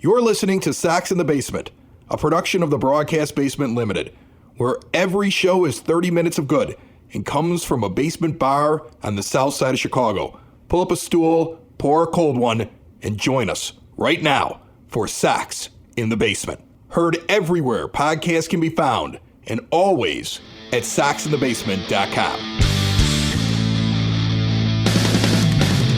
You're listening to Sacks in the Basement, a production of the Broadcast Basement Limited, where every show is 30 minutes of good and comes from a basement bar on the south side of Chicago. Pull up a stool, pour a cold one, and join us right now for Sacks in the Basement. Heard everywhere podcasts can be found, and always at sacksinthebasement.com.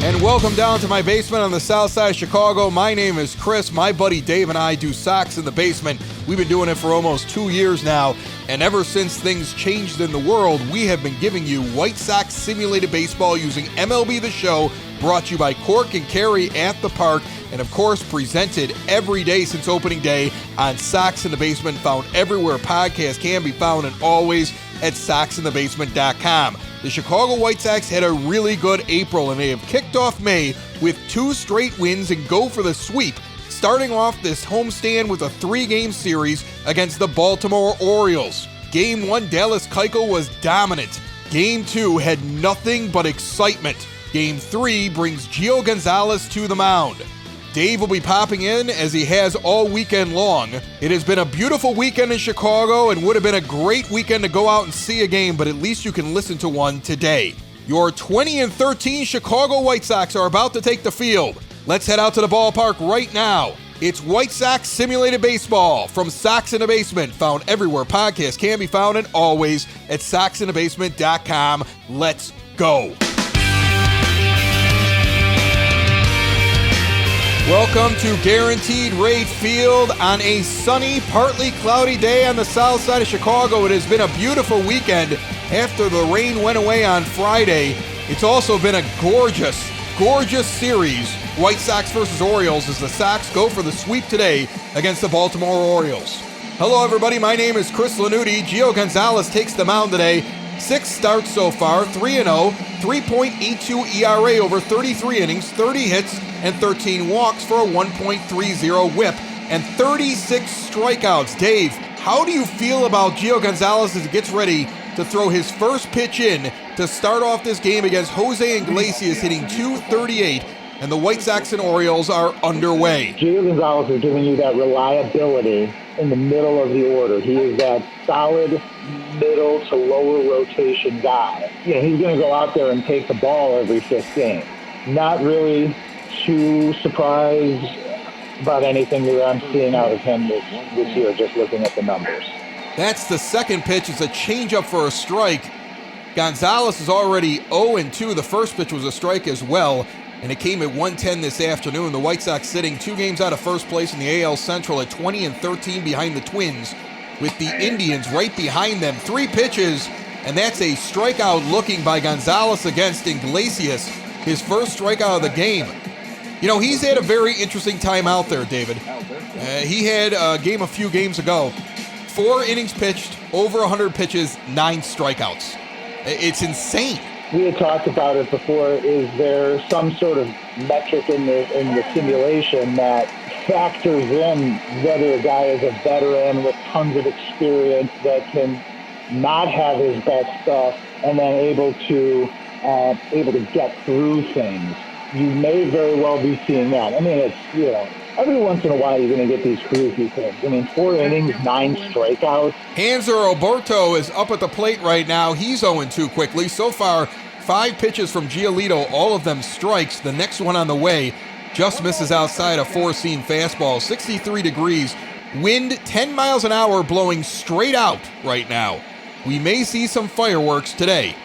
And welcome down to my basement on the south side of Chicago. My name is Chris. My buddy Dave and I do Sacks in the Basement. We've been doing it for almost 2 years now. And ever since things changed in the world, we have been giving you White Sox simulated baseball using MLB The Show, brought to you by Cork and Carry at the Park, and of course presented every day since opening day on Sacks in the Basement, found everywhere podcasts can be found, and always at sacksinthebasement.com. The Chicago White Sox had a really good April, and they have kicked off May with 2 straight wins and go for the sweep, starting off this homestand with a 3-game series against the Baltimore Orioles. Game 1, Dallas Keuchel was dominant. Game 2 had nothing but excitement. Game 3 brings Gio Gonzalez to the mound. Dave will be popping in as he has all weekend long. It has been a beautiful weekend in Chicago and would have been a great weekend to go out and see a game, but at least you can listen to one today. Your 20-13 Chicago White Sox are about to take the field. Let's head out to the ballpark right now. It's White Sox Simulated Baseball from Sacks in the Basement, found everywhere podcasts can be found, and always at sacksinthebasement.com. Let's go. Welcome to Guaranteed Rate Field on a sunny, partly cloudy day on the south side of Chicago. It has been a beautiful weekend after the rain went away on Friday. It's also been a gorgeous series. White Sox versus Orioles as the Sox go for the sweep today against the Baltimore Orioles. Hello, everybody. My name is Chris Lanuti. Gio Gonzalez takes the mound today. 6 starts so far, 3-0, 3.82 ERA over 33 innings, 30 hits, and 13 walks for a 1.30 whip, and 36 strikeouts. Dave, how do you feel about Gio Gonzalez as he gets ready to throw his first pitch in to start off this game against Jose Iglesias, hitting .238, and the White Sox and Orioles are underway? Gio Gonzalez is giving you that reliability in the middle of the order. He is that solid middle to lower rotation guy. He's going to go out there and take the ball every 5th game. Not really too surprised about anything that I'm seeing out of him this year, just looking at the numbers. That's the second pitch. It's a changeup for a strike. Gonzalez is already 0-2. The first pitch was a strike as well, and it came at 110 this afternoon. The White Sox sitting 2 games out of first place in the AL Central at 20-13 behind the Twins, with the Indians right behind them. 3 pitches, and that's a strikeout looking by Gonzalez against Iglesias, his first strikeout of the game. He's had a very interesting time out there, David. He had a game a few games ago. 4 innings pitched, over 100 pitches, 9 strikeouts. It's insane. We had talked about it before. Is there some sort of metric in the simulation that factors in whether a guy is a veteran with tons of experience that can not have his best stuff and then able to get through things? You may very well be seeing that. I mean, it's, every once in a while you're going to get these crazy things. I mean, 4 innings, 9 strikeouts. Hanser Alberto is up at the plate right now. He's 0-2 quickly. So far, 5 pitches from Giolito, all of them strikes. The next one on the way just misses outside a 4-seam fastball. 63 degrees. Wind 10 miles an hour blowing straight out right now. We may see some fireworks today.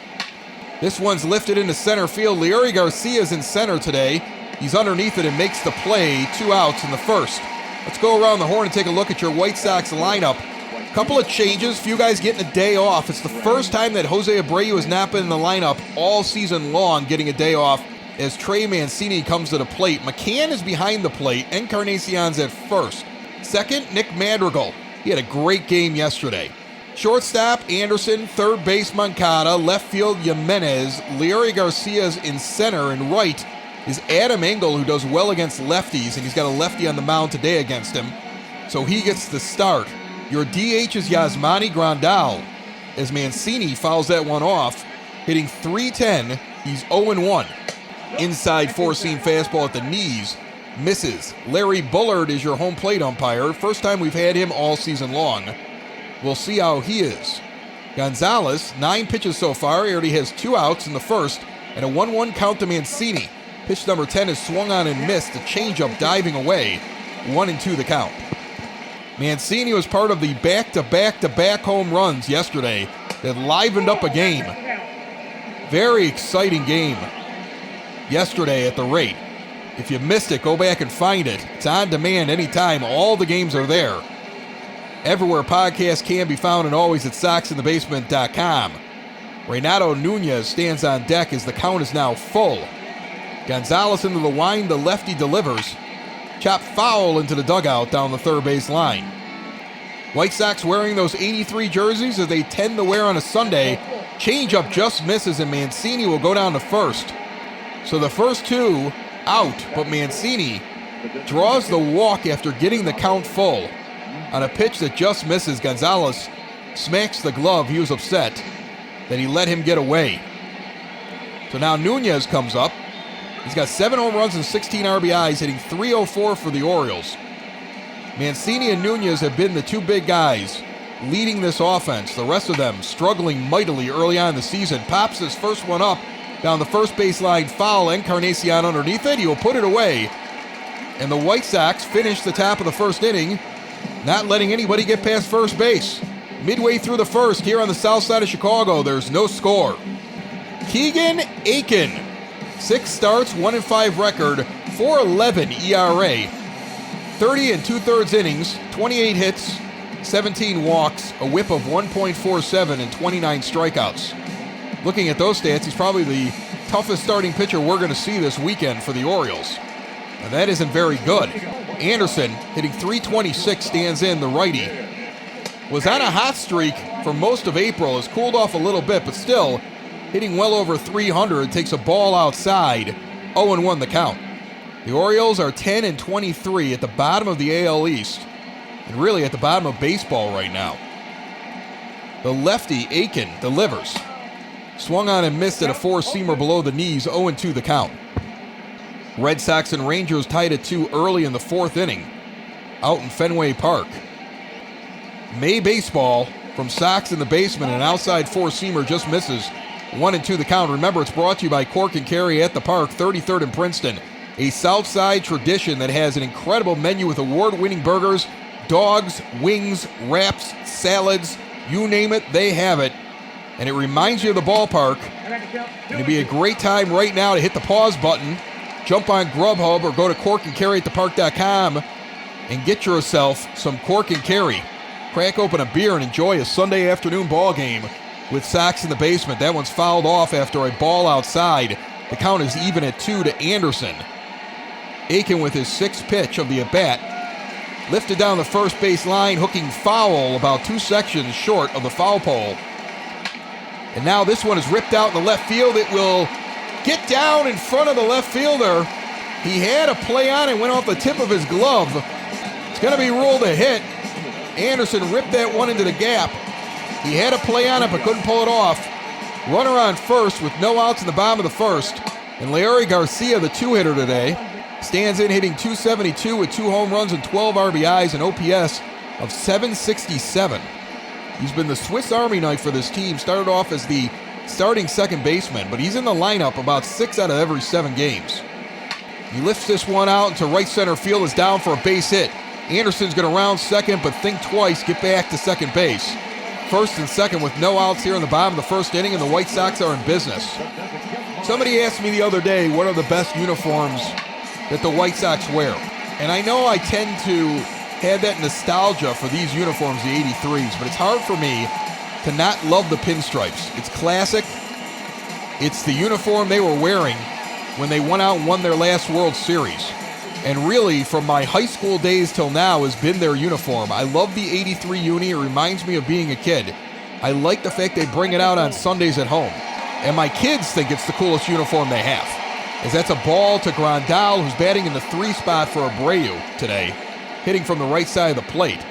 This one's lifted into center field. Leury Garcia's in center today. He's underneath it and makes the play. 2 outs in the first. Let's go around the horn and take a look at your White Sox lineup. Couple of changes, few guys getting a day off. It's the first time that Jose Abreu has not been in the lineup all season long, getting a day off as Trey Mancini comes to the plate. McCann is behind the plate. Encarnacion's at first. Second, Nick Madrigal. He had a great game yesterday. Shortstop, Anderson. Third base, Moncada. Left field, Jimenez. Leury Garcia's in center, and right is Adam Engel, who does well against lefties, and he's got a lefty on the mound today against him, so he gets the start. Your DH is Yasmani Grandal, as Mancini fouls that one off, hitting .310. He's 0-1. Inside 4-seam fastball at the knees misses. Larry Bullard is your home plate umpire. First time we've had him all season long. We'll see how he is. Gonzalez, 9 pitches so far. He already has 2 outs in the first and a 1-1 count to Mancini. Pitch number 10 is swung on and missed. A changeup diving away. 1-2 the count. Mancini was part of the back-to-back-to-back home runs yesterday that livened up a game. Very exciting game yesterday at the rate. If you missed it, go back and find it. It's on demand anytime. All the games are there. Everywhere podcasts can be found and always at soxinthebasement.com. Renato Nunez stands on deck as the count is now full. Gonzalez into the wind, the lefty delivers. Chop foul into the dugout down the third base line. White Sox wearing those 83 jerseys as they tend to wear on a Sunday. Changeup just misses and Mancini will go down to first. So the first 2 out, but Mancini draws the walk after getting the count full. On a pitch that just misses, Gonzalez smacks the glove. He was upset that he let him get away. So now Nunez comes up. He's got 7 home runs and 16 RBIs, hitting .304 for the Orioles. Mancini and Nunez have been the 2 big guys leading this offense. The rest of them struggling mightily early on in the season. Pops his first one up down the first baseline, foul. Encarnacion underneath it. He will put it away. And the White Sox finish the top of the first inning, not letting anybody get past first base. Midway through the first, here on the south side of Chicago, there's no score. Keegan Aiken, 6 starts, 1-5 record, 4.11 ERA, 30 2/3 innings, 28 hits, 17 walks, a whip of 1.47, and 29 strikeouts. Looking at those stats, he's probably the toughest starting pitcher we're going to see this weekend for the Orioles. And that isn't very good. Anderson, hitting .326, stands in, the righty. Was on a hot streak for most of April, has cooled off a little bit, but still hitting well over 300, takes a ball outside, 0-1 the count. The Orioles are 10-23 at the bottom of the AL East, and really at the bottom of baseball right now. The lefty, Aiken, delivers. Swung on and missed at a 4-seamer below the knees, 0-2 the count. Red Sox and Rangers tied at 2 early in the 4th inning, out in Fenway Park. May baseball from Sox in the basement, an outside 4-seamer just misses, 1-2 the count. Remember, it's brought to you by Cork and Carry at the Park, 33rd and Princeton. A Southside tradition that has an incredible menu with award-winning burgers, dogs, wings, wraps, salads, you name it, they have it. And it reminds you of the ballpark. And it'd be a great time right now to hit the pause button, jump on Grubhub, or go to corkandcarryatthepark.com and get yourself some Cork and Carry. Crack open a beer and enjoy a Sunday afternoon ball game with Sox in the basement. That one's fouled off after a ball outside. The count is even at 2 to Anderson. Aiken with his 6th pitch of the at-bat. Lifted down the first base line, hooking foul about 2 sections short of the foul pole. And now this one is ripped out in the left field. It will get down in front of the left fielder. He had a play on it, went off the tip of his glove. It's going to be ruled a hit. Anderson ripped that one into the gap. He had a play on it but couldn't pull it off. Runner on first with no outs in the bottom of the first. And Larry Garcia, the 2-hitter today, stands in hitting .272 with 2 home runs and 12 RBIs, and OPS of .767. He's been the Swiss Army knife for this team. Started off as the starting second baseman, but he's in the lineup about 6 out of every 7 games. He lifts this one out into right center field. Is down for a base hit. Anderson's going to round second, but think twice, get back to second base. First and second with no outs here in the bottom of the first inning, and the White Sox are in business. Somebody asked me the other day, what are the best uniforms that the White Sox wear? And I know I tend to have that nostalgia for these uniforms, the 83s, but it's hard for me to not love the pinstripes. It's classic. It's the uniform they were wearing when they went out and won their last World Series. And really, from my high school days till now, has been their uniform. I love the 83 uni. It reminds me of being a kid. I like the fact they bring it out on Sundays at home. And my kids think it's the coolest uniform they have, as that's a ball to Grandal, who's batting in the 3 spot for Abreu today, hitting from the right side of the plate.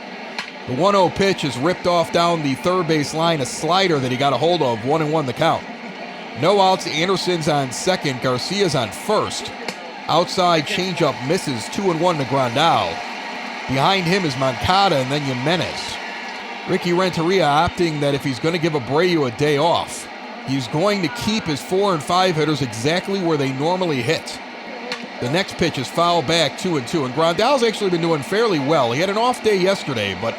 The 1-0 pitch is ripped off down the third base line, a slider that he got a hold of, 1-1 the count. No outs, Anderson's on second, Garcia's on first. Outside changeup misses 2-1 to Grandal. Behind him is Moncada and then Jimenez. Ricky Renteria opting that if he's going to give Abreu a day off, he's going to keep his 4 and 5 hitters exactly where they normally hit. The next pitch is foul back 2-2, and Grandal's actually been doing fairly well. He had an off day yesterday, but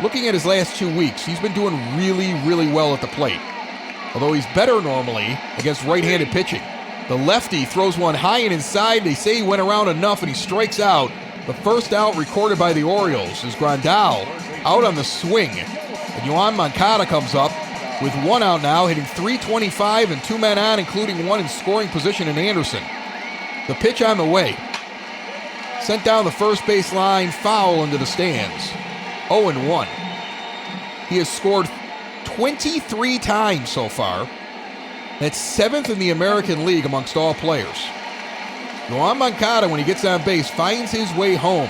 looking at his last 2 weeks, he's been doing really, really well at the plate. Although he's better normally against right-handed pitching. The lefty throws one high and inside. They say he went around enough and he strikes out. The first out recorded by the Orioles is Grandal out on the swing. And Yoan Moncada comes up with 1 out now, hitting .325 and 2 men on, including 1 in scoring position in Anderson. The pitch on the way. Sent down the first base line, foul into the stands. 0-1. He has scored 23 times so far. That's 7th in the American League amongst all players. Yoan Moncada, when he gets on base, finds his way home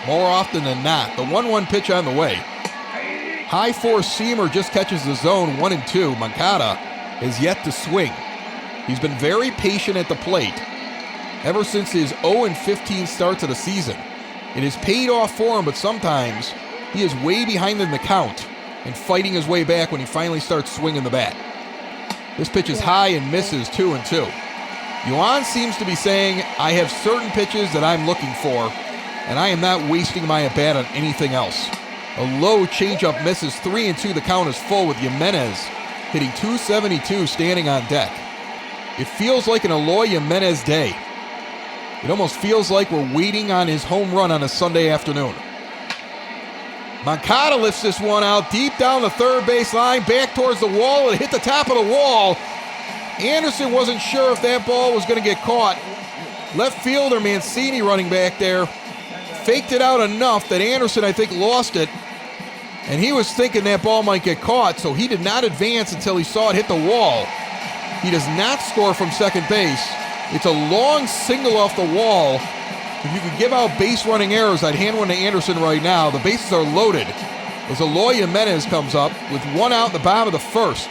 more often than not. The 1-1 pitch on the way. High four-seamer just catches the zone, 1-2. Moncada is yet to swing. He's been very patient at the plate ever since his 0-15 start to the season. It has paid off for him, but sometimes he is way behind in the count and fighting his way back when he finally starts swinging the bat. This pitch is high and misses 2-2. Yoan seems to be saying, I have certain pitches that I'm looking for, and I am not wasting my at-bat on anything else. A low changeup misses 3-2. The count is full with Jimenez hitting .272 standing on deck. It feels like an Eloy Jimenez day. It almost feels like we're waiting on his home run on a Sunday afternoon. Moncada lifts this one out deep down the third base line, back towards the wall. It hit the top of the wall. Anderson wasn't sure if that ball was going to get caught. Left fielder Mancini running back there faked it out enough that Anderson, I think, lost it. And he was thinking that ball might get caught, so he did not advance until he saw it hit the wall. He does not score from second base. It's a long single off the wall. If you could give out base running errors, I'd hand one to Anderson right now. The bases are loaded as Eloy Jimenez comes up with 1 out in the bottom of the first.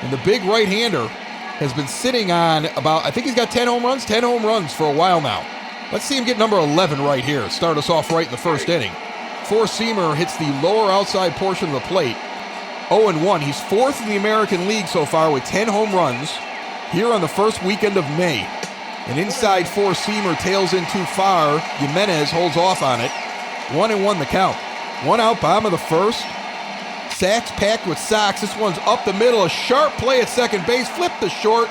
And the big right-hander has been sitting on about, I think he's got 10 home runs? 10 home runs for a while now. Let's see him get number 11 right here. Start us off right in the first inning. Four-seamer hits the lower outside portion of the plate. 0-1. He's 4th in the American League so far with 10 home runs here on the first weekend of May. An inside four-seamer tails in too far. Jimenez holds off on it. 1-1 the count. 1 out, bottom of the first. Sacks packed with Sox. This one's up the middle. A sharp play at second base. Flipped to short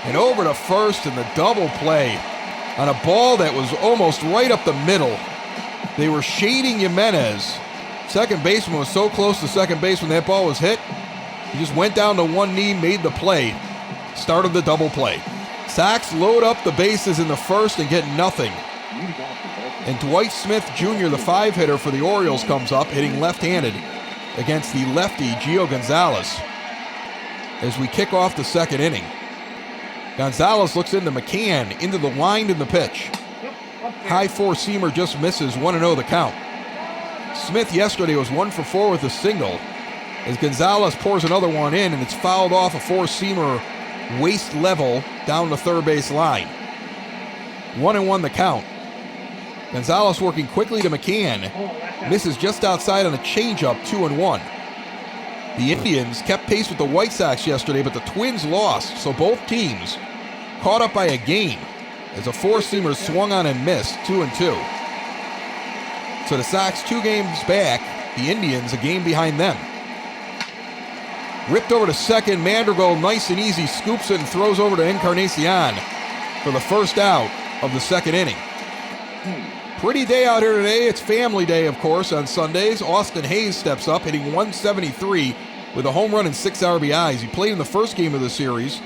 and over to first, and the double play on a ball that was almost right up the middle. They were shading Jimenez. Second baseman was so close to second base when that ball was hit. He just went down to one knee, made the play. Started the double play. Sox load up the bases in the first and get nothing. And Dwight Smith Jr., the 5-hitter for the Orioles, comes up hitting left-handed against the lefty Gio Gonzalez as we kick off the second inning. Gonzalez looks into McCann, into the wind in the pitch. High four-seamer just misses, 1-0 the count. Smith yesterday was 1 for 4 with a single as Gonzalez pours another one in, and it's fouled off a four-seamer waist level down the third base line. 1-1 the count. Gonzalez working quickly to McCann. Misses just outside on a changeup, 2-1. The Indians kept pace with the White Sox yesterday, but the Twins lost, so both teams caught up by a game as a four-seamer swung on and missed, 2-2. So the Sox 2 games back, the Indians a game behind them. Ripped over to second, Madrigal nice and easy scoops it and throws over to Encarnacion for the first out of the second inning. Pretty day out here today. It's family day, of course, on Sundays. Austin Hayes steps up, hitting 173 with a home run and 6 RBIs. He played in the first game of the series.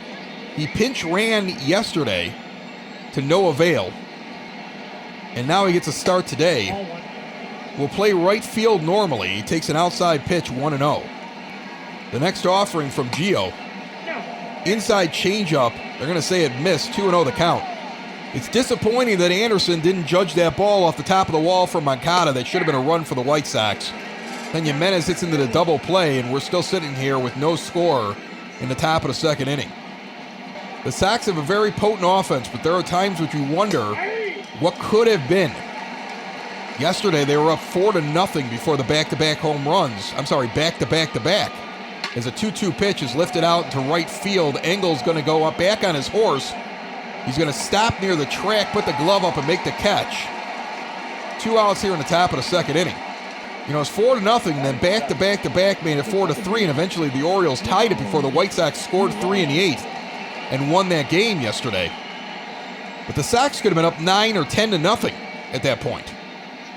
He pinch ran yesterday to no avail. And now he gets a start today. Will play right field normally. He takes an outside pitch, 1-0. The next offering from Gio. Inside changeup. They're going to say it missed, 2-0 the count. It's disappointing that Anderson didn't judge that ball off the top of the wall from Moncada. That should have been a run for the White Sox. Then Jimenez hits into the double play, and we're still sitting here with no score in the top of the second inning. The Sox have a very potent offense, but there are times which you wonder what could have been. Yesterday, they were up 4-0 before the back-to-back home runs. I'm sorry, back-to-back-to-back. As a 2-2 pitch is lifted out to right field, Engel's going to go up back on his horse. He's going to stop near the track, put the glove up, and make the catch. 2 outs here in the top of the second inning. You know, it's 4-0, then back-to-back-to-back made it 4-3, and eventually the Orioles tied it before the White Sox scored 3 in the 8th and won that game yesterday. But the Sox could have been up 9 or 10-0 at that point.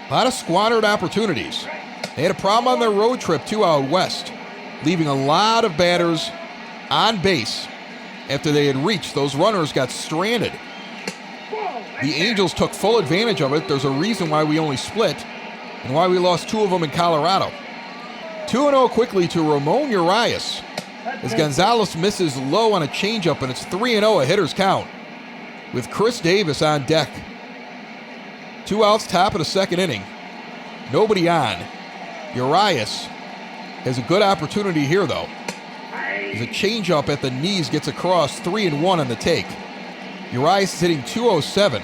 A lot of squandered opportunities. They had a problem on their road trip, too, out west, leaving a lot of batters on base after they had reached. Those runners got stranded. The Angels took full advantage of it. There's a reason why we only split and why we lost 2 of them in Colorado. 2-0 quickly to Ramon Urias as Gonzalez misses low on a changeup, and it's 3-0 a hitter's count with Chris Davis on deck. 2 outs, top of the second inning. Nobody on. Urias has a good opportunity here, though. There's a changeup at the knees, gets across, 3-1 on the take. Urias is hitting 207.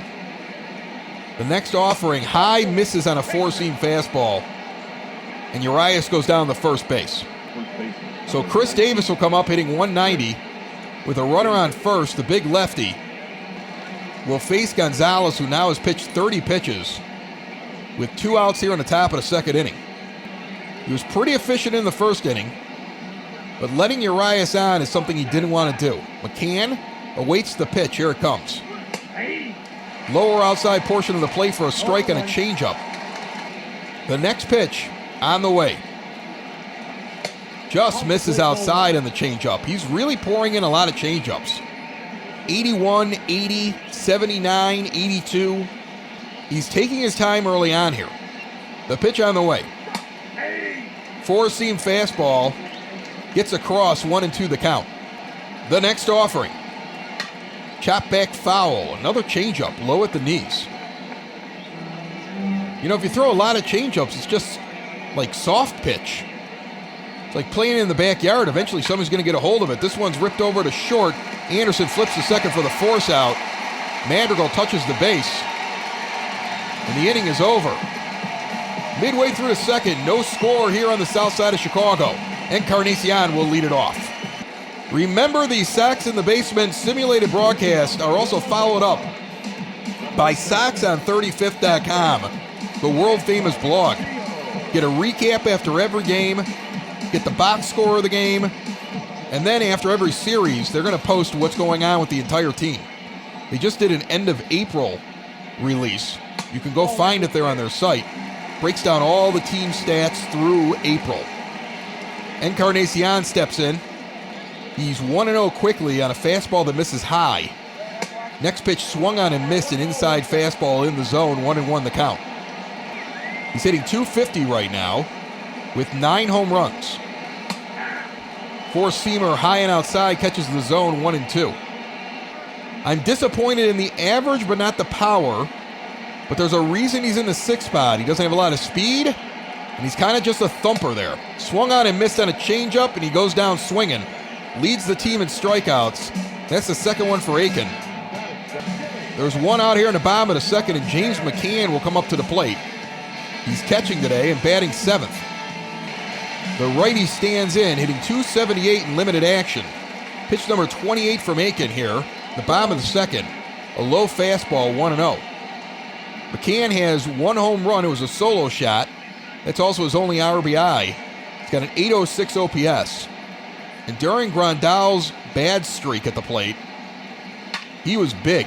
The next offering, high, misses on a 4-seam fastball, and Urias goes down to first base. So Chris Davis will come up hitting 190 with a runner on first. The big lefty will face Gonzalez, who now has pitched 30 pitches with 2 outs here in the top of the second inning. He was pretty efficient in the first inning, but letting Urias on is something he didn't want to do. McCann awaits the pitch. Here it comes. Lower outside portion of the plate for a strike and a changeup. The next pitch on the way. Just misses outside on the changeup. He's really pouring in a lot of changeups. 81, 80, 79, 82. He's taking his time early on here. The pitch on the way. 4-seam fastball. Gets across, 1-2 the count. The next offering. Chop back foul. Another changeup, low at the knees. You know, if you throw a lot of changeups, it's just like soft pitch. It's like playing in the backyard. Eventually somebody's going to get a hold of it. This one's ripped over to short. Anderson flips the second for the force out. Madrigal touches the base. And the inning is over. Midway through the second, no score here on the south side of Chicago. Encarnacion will lead it off. Remember, the Sox in the Basement simulated broadcasts are also followed up by SoxOn35th.com, the world-famous blog. Get a recap after every game, get the box score of the game, and then after every series, they're going to post what's going on with the entire team. They just did an end of April release. You can go find it there on their site. Breaks down all the team stats through April. Encarnacion steps in. He's 1-0 quickly on a fastball that misses high. Next pitch swung on and missed, an inside fastball in the zone, 1-1 the count. He's hitting .250 right now with 9 home runs. 4-seamer high and outside, catches the zone, 1-2. I'm disappointed in the average but not the power, but there's a reason he's in the 6th spot. He doesn't have a lot of speed, and he's kind of just a thumper there. Swung on and missed on a changeup, and he goes down swinging. Leads the team in strikeouts. That's the second one for Aiken. There's one out here in the bottom of the second, and James McCann will come up to the plate. He's catching today and batting 7th. The righty stands in, hitting .278 in limited action. Pitch number 28 from Aiken here. The bottom of the second. A low fastball, 1-0. McCann has 1 home run. It was a solo shot. That's also his only RBI. He's got an .806 OPS. And during Grandal's bad streak at the plate, he was big.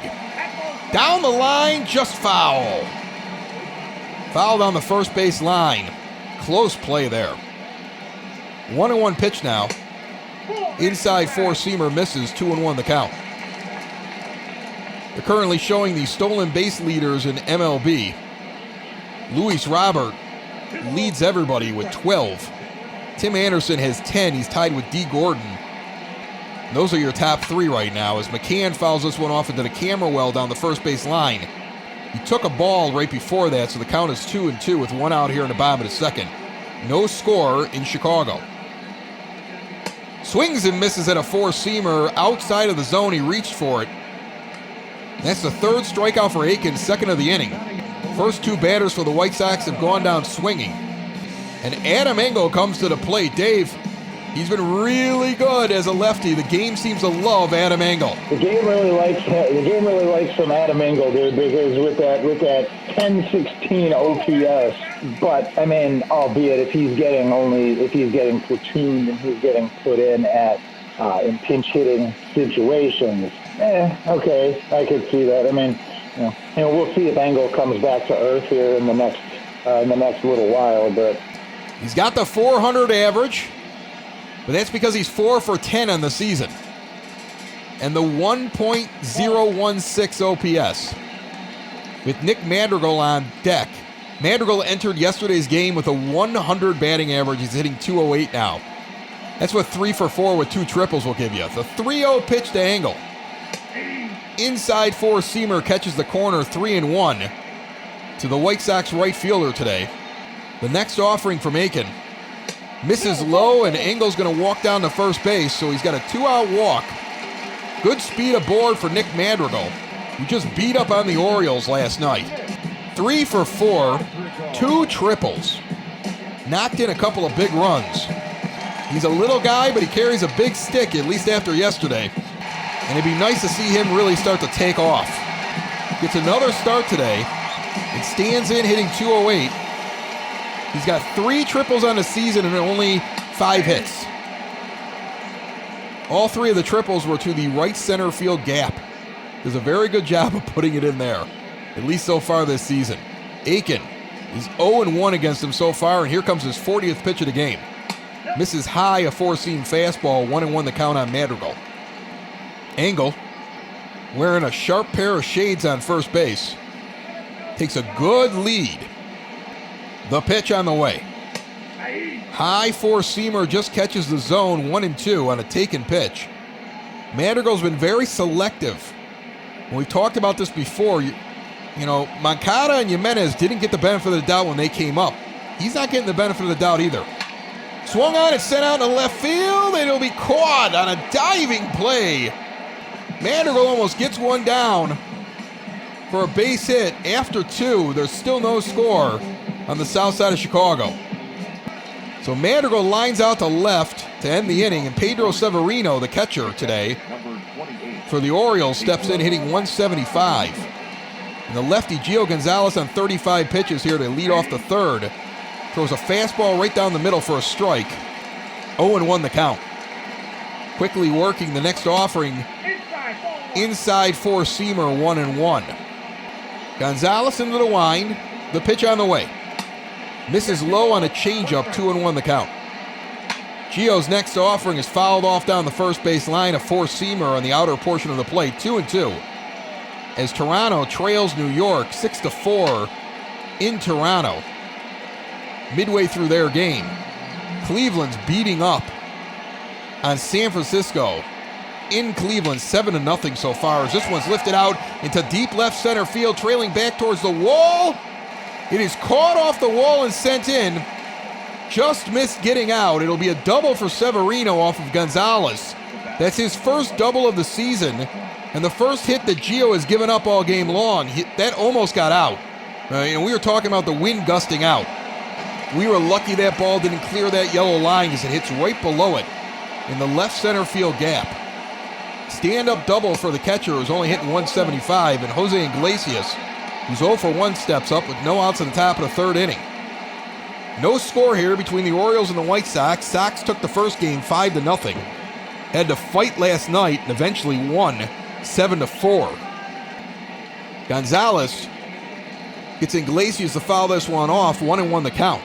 Down the line, just foul. Foul down the first base line. Close play there. 1-1 pitch now. Inside 4-seamer misses, 2-1 the count. They're currently showing the stolen base leaders in MLB. Luis Robert leads everybody with 12. Tim Anderson has 10. He's tied with D. Gordon. And those are your top 3 right now as McCann fouls this one off into the camera well down the first base line. He took a ball right before that, so the count is 2-2 with 1 out here in the bottom of the second. No score in Chicago. Swings and misses at a 4-seamer outside of the zone. He reached for it. That's the third strikeout for Aiken, second of the inning. First two batters for the White Sox have gone down swinging. And Adam Engel comes to the plate. Dave, he's been really good as a lefty. The game seems to love Adam Engel. The game really likes some Adam Engel, dude, because with that 10-16 OPS. But I mean, albeit if he's getting platooned and he's getting put in in pinch hitting situations, okay, I could see that. I mean, we'll see if Engel comes back to earth here in the next little while, but. He's got the 400 average, but that's because he's 4 for 10 on the season. And the 1.016 OPS. With Nick Madrigal on deck. Madrigal entered yesterday's game with a 100 batting average. He's hitting 208 now. That's what 3 for 4 with 2 triples will give you. The 3-0 pitch to Engel. Inside four-seamer catches the corner 3-1 to the White Sox right fielder today. The next offering from Aiken misses low, and Engel's going to walk down to first base, so he's got a 2-out walk. Good speed aboard for Nick Madrigal, who just beat up on the Orioles last night. 3 for 4, 2 triples. Knocked in a couple of big runs. He's a little guy, but he carries a big stick, at least after yesterday. And it'd be nice to see him really start to take off. Gets another start today and stands in hitting 208. He's got 3 triples on the season and only 5 hits. All 3 of the triples were to the right center field gap. Does a very good job of putting it in there, at least so far this season. Aiken is 0-1 against him so far, and here comes his 40th pitch of the game. Misses high, a four-seam fastball, 1-1 the count on Madrigal. Engel, wearing a sharp pair of shades on first base, takes a good lead. The pitch on the way. High four-seamer just catches the zone, 1-2 on a taken pitch. Madrigal's been very selective. We've talked about this before. Moncada and Jimenez didn't get the benefit of the doubt when they came up. He's not getting the benefit of the doubt either. Swung on and sent out in the left field, and it'll be caught on a diving play. Madrigal almost gets one down for a base hit. After 2, there's still no score on the south side of Chicago. So Madrigal lines out to left to end the inning, and Pedro Severino, the catcher today for the Orioles, steps in hitting 175. And the lefty Gio Gonzalez on 35 pitches here to lead off the third. Throws a fastball right down the middle for a strike. 0-1 the count. Quickly working the next offering. Inside four-seamer, 1-1. Gonzalez into the wind. The pitch on the way. Misses low on a changeup, 2-1 the count. Gio's next offering is fouled off down the first base line, a four-seamer on the outer portion of the plate, 2-2. As Toronto trails New York 6-4 in Toronto. Midway through their game, Cleveland's beating up on San Francisco in Cleveland, 7-0 so far, as this one's lifted out into deep left center field, trailing back towards the wall. It is caught off the wall and sent in. Just missed getting out. It'll be a double for Severino off of Gonzalez. That's his first double of the season, and the first hit that Gio has given up all game long. That almost got out. And we were talking about the wind gusting out. We were lucky that ball didn't clear that yellow line because it hits right below it in the left center field gap. Stand-up double for the catcher, who's only hitting 175, and Jose Iglesias, who's 0 for 1, steps up with no outs at the top of the third inning. No score here between the Orioles and the White Sox. Sox took the first game 5-0. Had to fight last night and eventually won 7-4. Gonzalez gets Iglesias to foul this one off, 1-1 the count.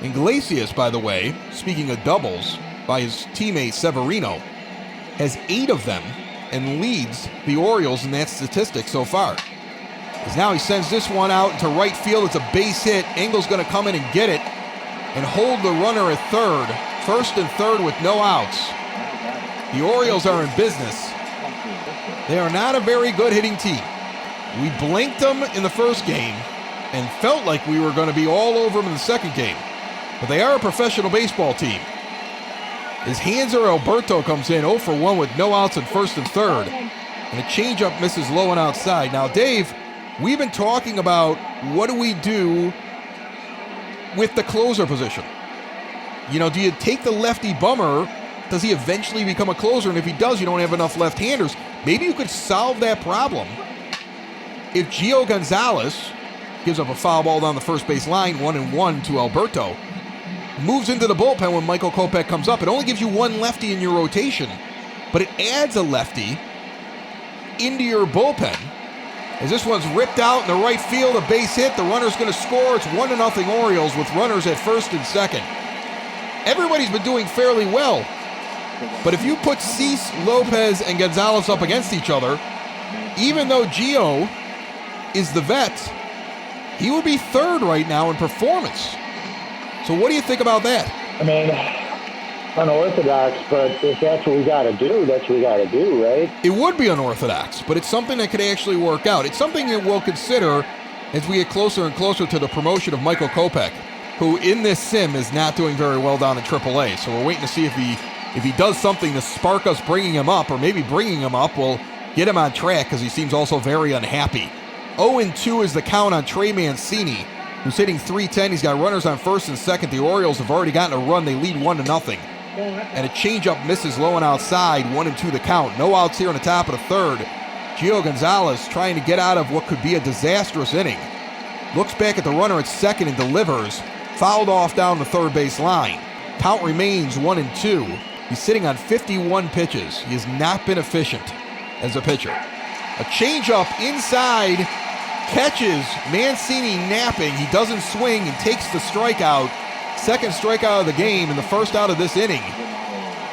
Iglesias, by the way, speaking of doubles by his teammate Severino, has 8 of them and leads the Orioles in that statistic so far. As now he sends this one out into right field. It's a base hit. Engel's going to come in and get it and hold the runner at third. First and third with no outs. The Orioles are in business. They are not a very good hitting team. We blinked them in the first game and felt like we were going to be all over them in the second game. But they are a professional baseball team. As Hanser Alberto comes in 0 for 1 with no outs in first and third. And a changeup misses low and outside. Now, Dave, we've been talking about what do we do with the closer position. You know, do you take the lefty bummer? Does he eventually become a closer? And if he does, you don't have enough left-handers. Maybe you could solve that problem if Gio Gonzalez gives up a foul ball down the first base line, 1-1 to Alberto, moves into the bullpen when Michael Kopech comes up. It only gives you one lefty in your rotation, but it adds a lefty into your bullpen. As this one's ripped out in the right field, a base hit, the runner's going to score. It's 1-0 Orioles with runners at first and second. Everybody's been doing fairly well, but if you put Cease, Lopez, and Gonzalez up against each other, even though Gio is the vet, he would be third right now in performance. So what do you think about that? I mean, unorthodox, but if that's what we got to do, that's what we got to do, right? It would be unorthodox, but it's something that could actually work out. It's something that we'll consider as we get closer and closer to the promotion of Michael Kopech, who in this sim is not doing very well down in AAA. So we're waiting to see if he does something to spark us bringing him up, or maybe bringing him up will get him on track because he seems also very unhappy. 0-2 is the count on Trey Mancini, who's hitting .310. He's got runners on first and second. The Orioles have already gotten a run. They lead 1-0. And a changeup misses low and outside, 1-2 the count. No outs here in the top of the third. Gio Gonzalez trying to get out of what could be a disastrous inning. Looks back at the runner at second and delivers. Fouled off down the third base line. Count remains 1-2. He's sitting on 51 pitches. He has not been efficient as a pitcher. A changeup inside catches Mancini napping. He doesn't swing and takes the strikeout. Second strikeout of the game and the first out of this inning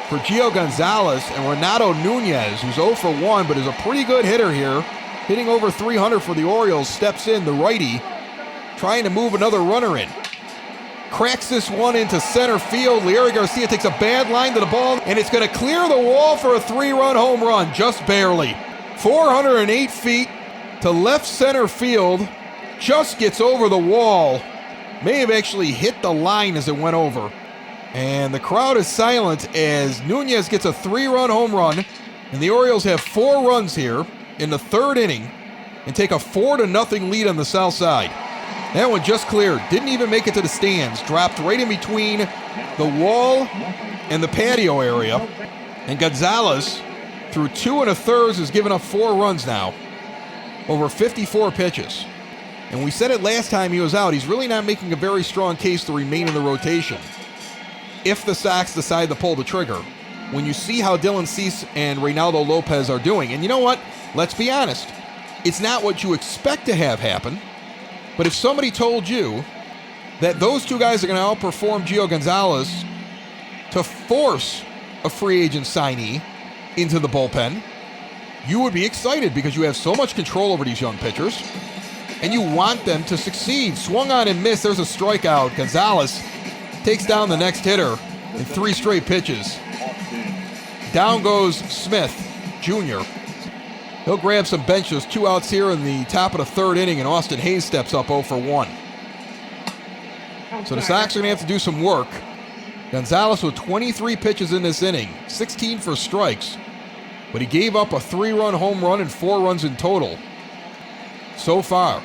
for Gio Gonzalez. And Renato Nunez, who's 0 for 1, but is a pretty good hitter here, hitting over 300 for the Orioles, steps in, the righty, trying to move another runner in. Cracks this one into center field. Leury Garcia takes a bad line to the ball, and it's going to clear the wall for a 3-run home run, just barely. 408 feet to left center field, just gets over the wall. May have actually hit the line as it went over. And the crowd is silent as Nunez gets a 3-run home run, and the Orioles have 4 runs here in the third inning and take a 4-0 lead on the south side. That one just cleared, didn't even make it to the stands, dropped right in between the wall and the patio area. And Gonzalez, through 2 1/3, has given up 4 runs now, over 54 pitches. And we said it last time he was out, he's really not making a very strong case to remain in the rotation if the Sox decide to pull the trigger. When you see how Dylan Cease and Reynaldo Lopez are doing, and you know what? Let's be honest. It's not what you expect to have happen, but if somebody told you that those two guys are going to outperform Gio Gonzalez to force a free agent signee into the bullpen, you would be excited because you have so much control over these young pitchers, and you want them to succeed. Swung on and missed. There's a strikeout. Gonzalez takes down the next hitter in 3 straight pitches. Down goes Smith, Jr. He'll grab some benches. 2 outs here in the top of the third inning, and Austin Hayes steps up 0 for 1. So the Sox are going to have to do some work. Gonzalez with 23 pitches in this inning, 16 for strikes, but he gave up a 3-run home run and 4 runs in total so far.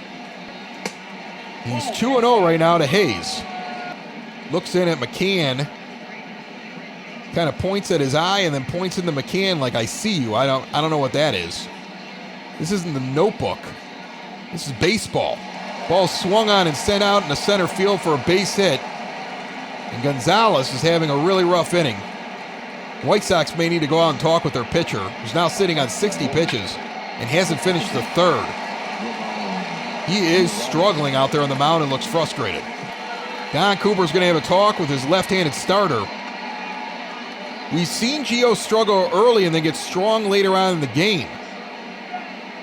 He's 2-0 right now to Hayes. Looks in at McCann, kind of points at his eye and then points into McCann like, I see you. I don't know what that is. This isn't The Notebook. This is baseball. Ball swung on and sent out in the center field for a base hit. And Gonzalez is having a really rough inning. White Sox may need to go out and talk with their pitcher, who's now sitting on 60 pitches and hasn't finished the third. He is struggling out there on the mound and looks frustrated. Don Cooper's going to have a talk with his left-handed starter. We've seen Gio struggle early and then get strong later on in the game.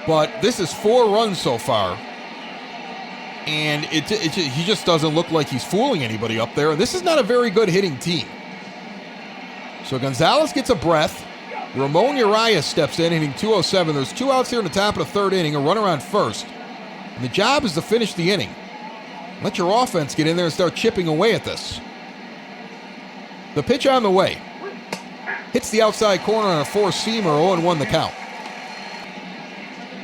But this is 4 runs so far. And he just doesn't look like he's fooling anybody up there. And this is not a very good hitting team. So Gonzalez gets a breath. Ramon Urias steps in, hitting .207. There's 2 outs here in the top of the third inning, a runner on first. And the job is to finish the inning. Let your offense get in there and start chipping away at this. The pitch on the way. Hits the outside corner on a 4-seamer, 0-1 the count.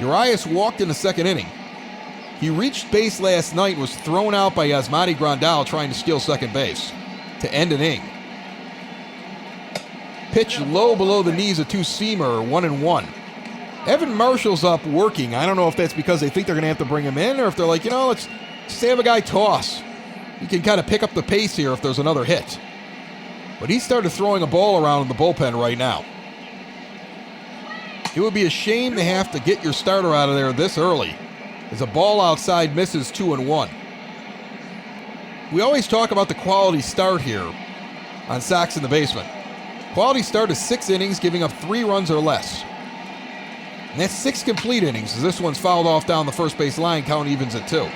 Urias walked in the second inning. He reached base last night and was thrown out by Yasmani Grandal trying to steal second base to end an inning. Pitch low below the knees, a two-seamer, 1-1. Evan Marshall's up working. I don't know if that's because they think they're going to have to bring him in or if they're like, let's just have a guy toss. He can kind of pick up the pace here if there's another hit. But he started throwing a ball around in the bullpen right now. It would be a shame to have to get your starter out of there this early, as a ball outside misses 2-1. We always talk about the quality start here on Sox in the Basement. Quality start is 6 innings, giving up 3 runs or less. And that's 6 complete innings, as this one's fouled off down the first base line, count evens at 2.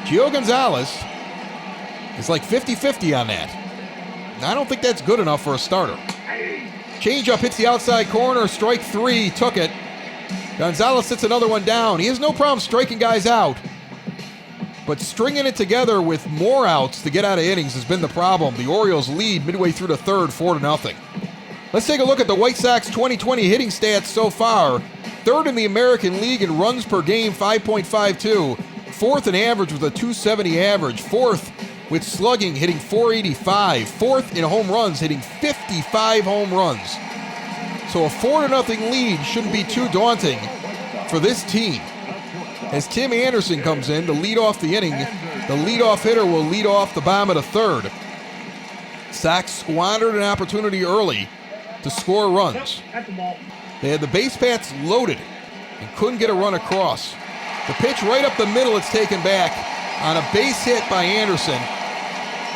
Gio Gonzalez is like 50-50 on that. And I don't think that's good enough for a starter. Changeup hits the outside corner, strike 3, took it. Gonzalez sits another one down. He has no problem striking guys out, but stringing it together with more outs to get out of innings has been the problem. The Orioles lead midway through the third, 4-0. Let's take a look at the White Sox 2020 hitting stats so far. Third in the American League in runs per game, 5.52. Fourth in average with a 270 average. Fourth with slugging, hitting 485. Fourth in home runs, hitting 55 home runs. So a 4-0 lead shouldn't be too daunting for this team. As Tim Anderson comes in to lead off the inning, the leadoff hitter will lead off the bottom of the third. Sox squandered an opportunity early to score runs. They had the base paths loaded and couldn't get a run across. The pitch right up the middle, it's taken back on a base hit by Anderson.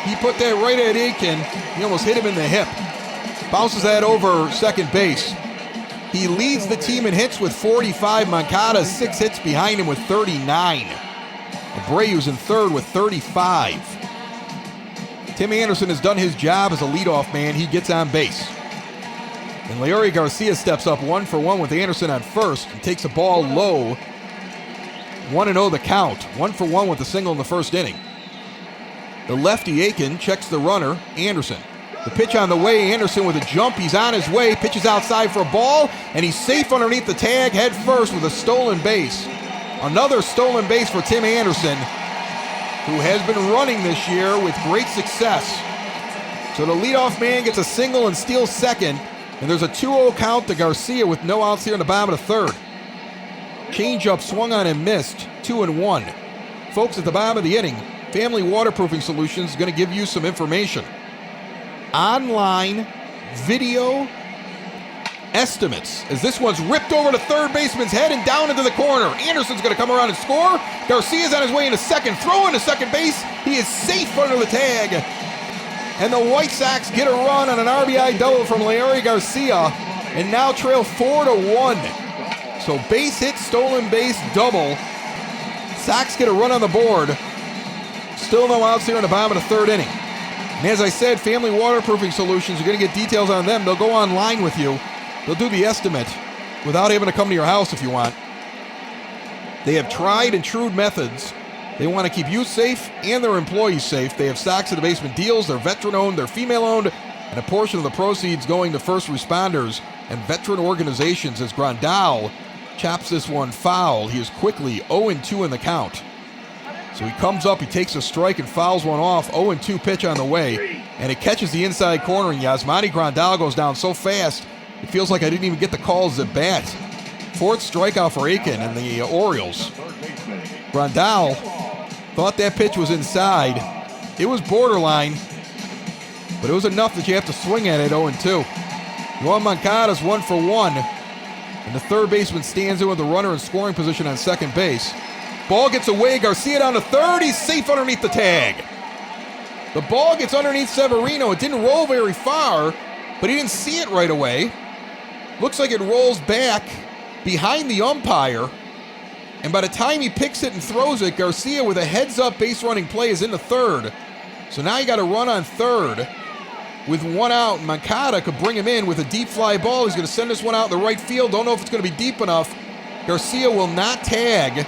He put that right at Aiken. He almost hit him in the hip. Bounces that over second base. He leads the team in hits with 45. Moncada's 6 hits behind him with 39. Abreu's in third with 35. Tim Anderson has done his job as a leadoff man. He gets on base. And Leury Garcia steps up 1-for-1 with Anderson on first and takes a ball low. 1-0 the count. 1-for-1 with a single in the first inning. The lefty Aiken checks the runner, Anderson. The pitch on the way, Anderson with a jump. He's on his way, pitches outside for a ball, and he's safe underneath the tag head first with a stolen base. Another stolen base for Tim Anderson, who has been running this year with great success. So the leadoff man gets a single and steals second, and there's a 2-0 count to Garcia with no outs here in the bottom of the third. Changeup swung on and missed, 2-1. Folks, at the bottom of the inning, Family Waterproofing Solutions is going to give you some information. Online video estimates, as this one's ripped over to third baseman's head and down into the corner. Anderson's going to come around and score. Garcia's on his way into second, throw into second base. He is safe under the tag. And the White Sox get a run on an RBI double from Leury Garcia and now trail 4-1. So base hit, stolen base, double. Sox get a run on the board. Still no outs here in the bottom of the third inning. And as I said, Family Waterproofing Solutions, you're going to get details on them. They'll go online with you. They'll do the estimate without having to come to your house if you want. They have tried and true methods. They want to keep you safe and their employees safe. They have Sox in the Basement deals. They're veteran-owned, they're female-owned, and a portion of the proceeds going to first responders and veteran organizations as Grandal chops this one foul. He is quickly 0-2 in the count. So he comes up, he takes a strike and fouls one off. 0-2 pitch on the way, and it catches the inside corner, and Yasmani Grandal goes down so fast, it feels like I didn't even get the calls at bat. Fourth strikeout for Aiken and the Orioles. Grandal thought that pitch was inside. It was borderline, but it was enough that you have to swing at it 0-2. Juan Moncada's 1-for-1, and the third baseman stands in with the runner in scoring position on second base. Ball gets away, Garcia down to third, he's safe underneath the tag. The ball gets underneath Severino. It didn't roll very far, but he didn't see it right away. Looks like it rolls back behind the umpire, and by the time he picks it and throws it, Garcia with a heads-up base running play is into third. So now you got a run on third with 1 out. Moncada could bring him in with a deep fly ball. He's going to send this one out in the right field. Don't know if it's going to be deep enough. Garcia will not tag.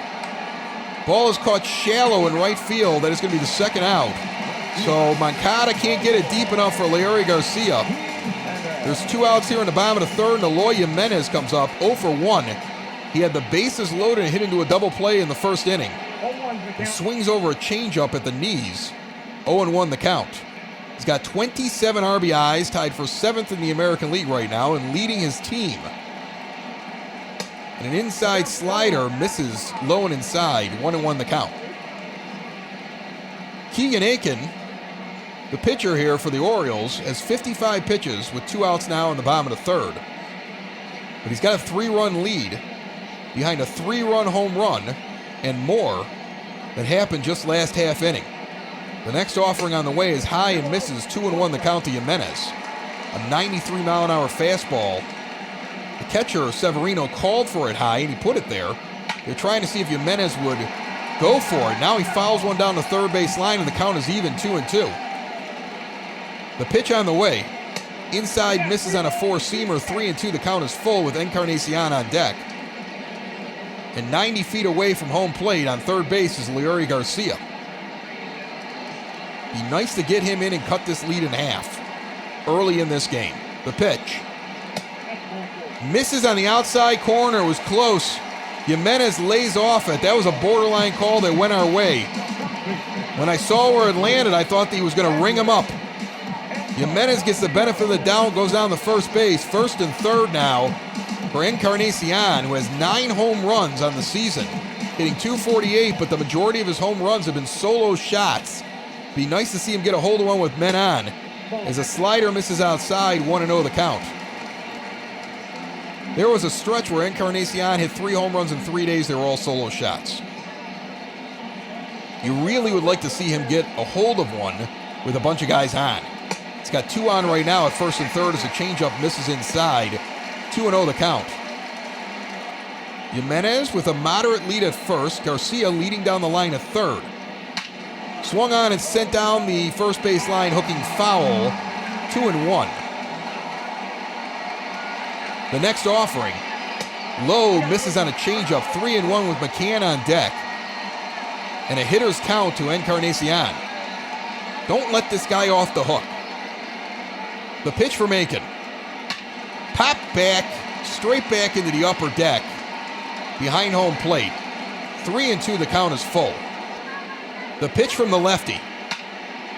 Ball is caught shallow in right field. That is going to be the second out. So Moncada can't get it deep enough for Leury Garcia. There's 2 outs here in the bottom of the third, and Eloy Jimenez comes up 0-for-1. He had the bases loaded and hit into a double play in the first inning. He swings over a changeup at the knees. 0-1 the count. He's got 27 RBIs, tied for 7th in the American League right now, and leading his team. And an inside slider misses low and inside. 1-1 the count. Keegan Aiken, the pitcher here for the Orioles, has 55 pitches with 2 outs now in the bottom of the third. But he's got a 3-run lead behind a 3-run home run and more that happened just last half inning. The next offering on the way is high and misses. 2-1 the count to Jimenez. A 93-mile-an-hour fastball. The catcher, Severino, called for it high, and he put it there. They're trying to see if Jimenez would go for it. Now he fouls one down the third base line, and the count is even 2-2. The pitch on the way. Inside misses on a 4-seamer. 3-2. The count is full with Encarnacion on deck. And 90 feet away from home plate on third base is Leury Garcia. Be nice to get him in and cut this lead in half early in this game. The pitch. Misses on the outside corner. It was close. Jimenez lays off it. That was a borderline call that went our way. When I saw where it landed, I thought that he was going to ring him up. Jimenez gets the benefit of the doubt, goes down the first base. First and third now for Encarnacion, who has 9 home runs on the season, hitting .248, but the majority of his home runs have been solo shots. Be nice to see him get a hold of one with men on. As a slider misses outside, 1-0 the count. There was a stretch where Encarnacion hit 3 home runs in 3 days. They were all solo shots. You really would like to see him get a hold of one with a bunch of guys on. He's got 2 on right now at first and third as a changeup misses inside. 2-0 the count. Jimenez with a moderate lead at first. Garcia leading down the line at third. Swung on and sent down the first base line, hooking foul. 2-1. The next offering. Lowe misses on a changeup. 3-1 with McCann on deck. And a hitter's count to Encarnacion. Don't let this guy off the hook. The pitch from Aiken. Pop back, straight back into the upper deck. Behind home plate. 3-2, the count is full. The pitch from the lefty.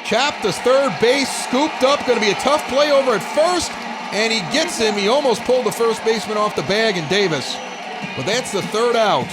Chopped to third base, scooped up. Going to be a tough play over at first. And he gets him. He almost pulled the first baseman off the bag in Davis. But that's the third out.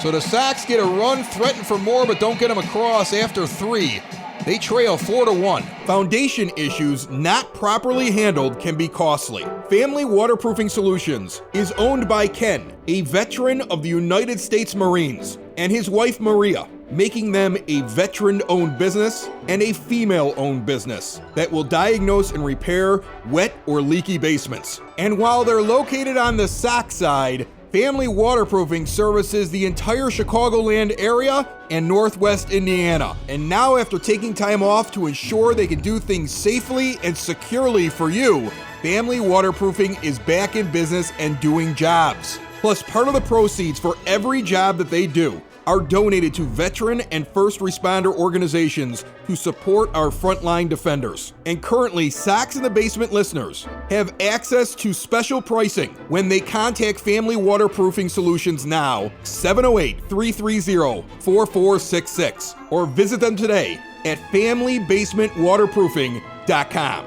So the Sox get a run, threaten for more, but don't get him across after 3. They trail 4-1. Foundation issues not properly handled can be costly. Family Waterproofing Solutions is owned by Ken, a veteran of the United States Marines, and his wife Maria, making them a veteran-owned business and a female-owned business that will diagnose and repair wet or leaky basements. And while they're located on the Sox side, Family Waterproofing services the entire Chicagoland area and Northwest Indiana. And now, after taking time off to ensure they can do things safely and securely for you, Family Waterproofing is back in business and doing jobs. Plus, part of the proceeds for every job that they do are donated to veteran and first responder organizations who support our frontline defenders. And currently, Sox in the Basement listeners have access to special pricing when they contact Family Waterproofing Solutions now, 708-330-4466, or visit them today at FamilyBasementWaterproofing.com.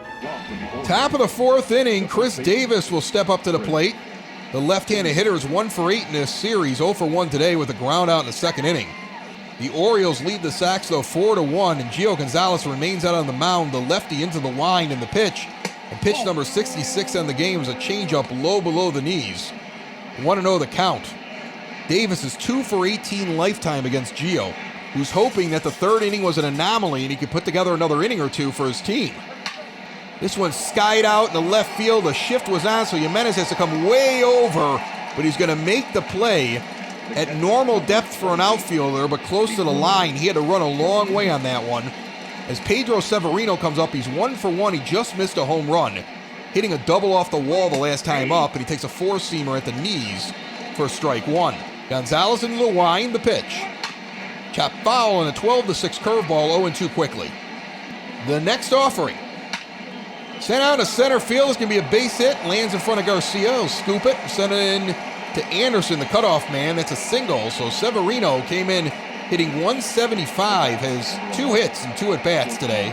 Top of the 4th inning, Chris Davis will step up to the plate. The left-handed hitter is 1 for 8 in this series, 0 for 1 today with a ground out in the second inning. The Orioles lead the Sox, though, 4-1, and Gio Gonzalez remains out on the mound, the lefty into the line in the pitch. And pitch number 66 on the game is a changeup low below the knees. 1-0 the count. Davis is 2 for 18 lifetime against Gio, who's hoping that the third inning was an anomaly and he could put together another inning or two for his team. This one skied out in the left field. The shift was on, so Jimenez has to come way over, but he's going to make the play at normal depth for an outfielder, but close to the line. He had to run a long way on that one. As Pedro Severino comes up, he's 1 for 1. He just missed a home run, hitting a double off the wall the last time up, and he takes a 4-seamer at the knees for strike 1. Gonzalez into the line, the pitch. Chopped foul on a 12-6 curveball, 0-2 quickly. The next offering. Sent out to center field. It's going to be a base hit. Lands in front of Garcia. He'll scoop it and send it in to Anderson, the cutoff man. That's a single. So Severino came in hitting 175, has 2 hits and 2 at-bats today.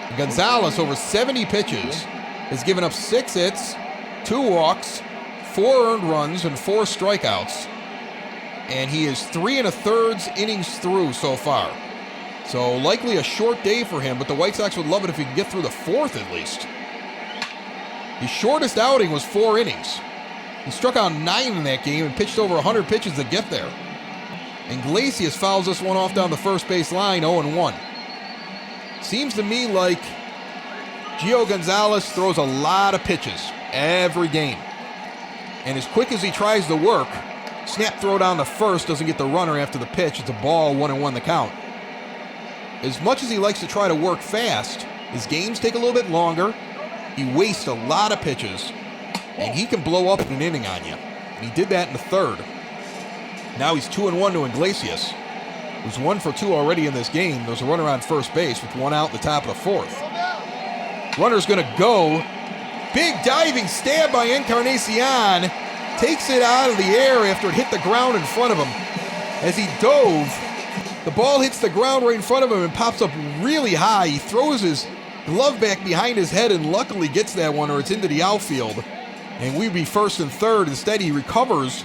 And Gonzalez, over 70 pitches, has given up 6 hits, 2 walks, 4 earned runs, and 4 strikeouts. And he is 3 1/3 innings through so far. So likely a short day for him, but the White Sox would love it if he could get through the 4th at least. His shortest outing was 4 innings. He struck out 9 in that game and pitched over 100 pitches to get there. And Iglesias fouls this one off down the first base line, 0-1. Seems to me like Gio Gonzalez throws a lot of pitches every game. And as quick as he tries to work, snap throw down the first, doesn't get the runner after the pitch. It's a ball, 1-1 the count. As much as he likes to try to work fast, his games take a little bit longer. He wastes a lot of pitches, and he can blow up an inning on you. And he did that in the 3rd. Now he's 2-1 to Iglesias, who's 1 for 2 already in this game. There's a runner on first base with 1 out in the top of the 4th. Runner's going to go. Big diving stab by Encarnacion. Takes it out of the air after it hit the ground in front of him. As he dove, the ball hits the ground right in front of him and pops up really high. He throws his glove back behind his head and luckily gets that one, or it's into the outfield. And we'd be 1st and 3rd. Instead, he recovers,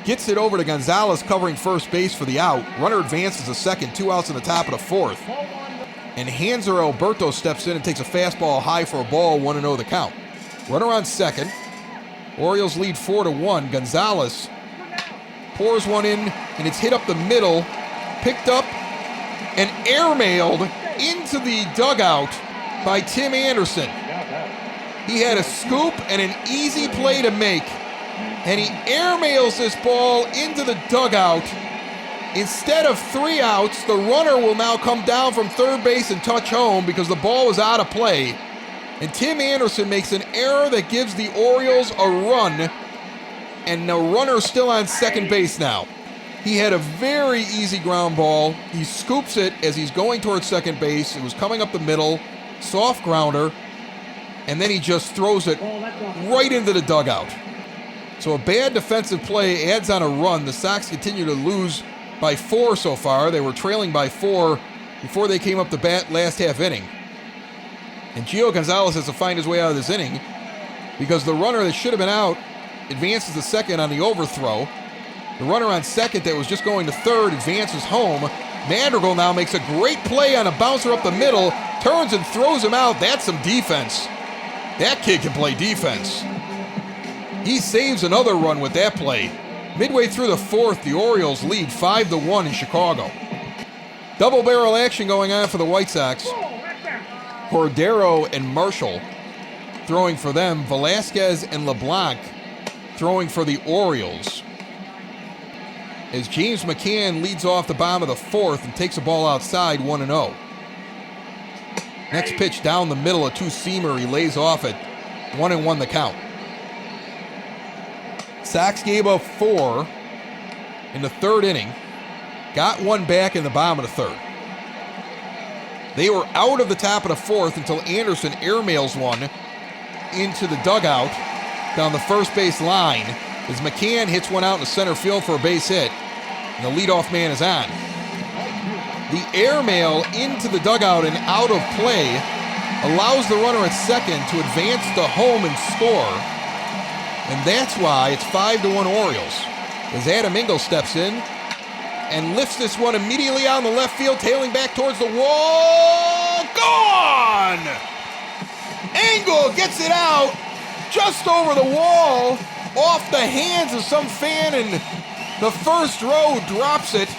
gets it over to Gonzalez covering first base for the out. Runner advances to second, 2 outs in the top of the 4th. And Hanser Alberto steps in and takes a fastball high for a ball, 1-0 the count. Runner on second. Orioles lead 4-1. Gonzalez pours one in, and it's hit up the middle, picked up and airmailed into the dugout by Tim Anderson. He had a scoop and an easy play to make, and he airmails this ball into the dugout. Instead of 3 outs, the runner will now come down from third base and touch home because the ball was out of play. And Tim Anderson makes an error that gives the Orioles a run, and the runner's still on second base now. He had a very easy ground ball. He scoops it as he's going towards second base. It was coming up the middle, soft grounder, and then he just throws it right into the dugout. So a bad defensive play adds on a run. The Sox continue to lose by 4 so far. They were trailing by 4 before they came up to bat last half inning. And Gio Gonzalez has to find his way out of this inning because the runner that should have been out advances to second on the overthrow. The runner on second that was just going to third advances home. Madrigal now makes a great play on a bouncer up the middle, turns and throws him out. That's some defense. That kid can play defense. He saves another run with that play. Midway through the 4th, the Orioles lead 5-1 in Chicago. Double barrel action going on for the White Sox. Cordero and Marshall throwing for them. Velasquez and LeBlanc throwing for the Orioles. As James McCann leads off the bottom of the 4th and takes a ball outside, 1-0. Next pitch down the middle, a 2-seamer. He lays off it. 1-1 the count. Sox gave up 4 in the 3rd inning. Got 1 back in the bottom of the 3rd. They were out of the top of the 4th until Anderson airmails one into the dugout down the first base line as McCann hits one out in the center field for a base hit, and the leadoff man is on. The airmail into the dugout and out of play allows the runner at second to advance to home and score, and that's why it's 5-1 Orioles as Adam Engel steps in and lifts this one immediately out in the left field, tailing back towards the wall. Gone! Engel gets it out just over the wall, off the hands of some fan in the first row, drops it.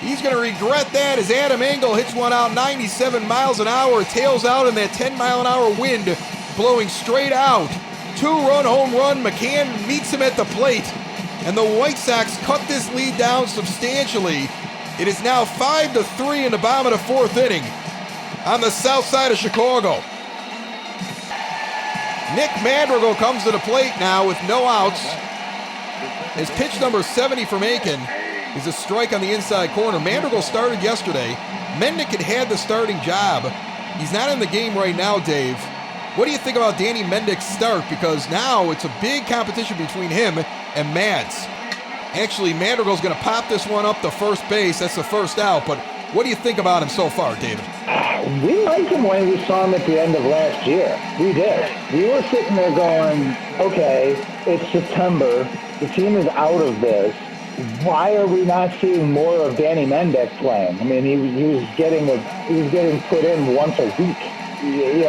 He's going to regret that as Adam Engel hits one out 97 miles an hour, tails out in that 10-mile-an-hour wind, blowing straight out. 2-run home run. McCann meets him at the plate, and the White Sox cut this lead down substantially. It is now 5-3 in the bottom of the 4th inning on the south side of Chicago. Nick Madrigal comes to the plate now with no outs. His pitch number 70 from Aiken is a strike on the inside corner. Madrigal started yesterday. Mendick had the starting job. He's not in the game right now, Dave. What do you think about Danny Mendick's start? Because now it's a big competition between him and Mads. Actually, Madrigal's going to pop this one up to first base. That's the first out. But what do you think about him so far, David? We liked him when we saw him at the end of last year. We did. We were sitting there going, okay, it's September. The team is out of this. Why are we not seeing more of Danny Mendick playing? I mean, he was getting put in once a week. We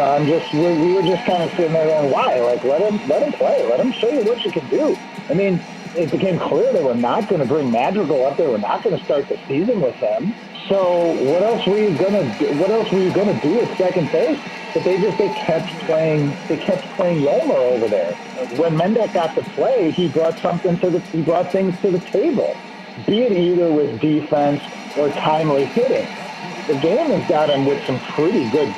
were just kind of sitting there going, why? Like, let him play. Let him show you what you can do. I mean, it became clear they were not going to bring Madrigal up there. We're not going to start the season with him. So what else were you gonna do at second base? But they kept playing Yolmer over there. When Mendick got to play, he brought things to the table. Be it either with defense or timely hitting. The game has got him with some pretty good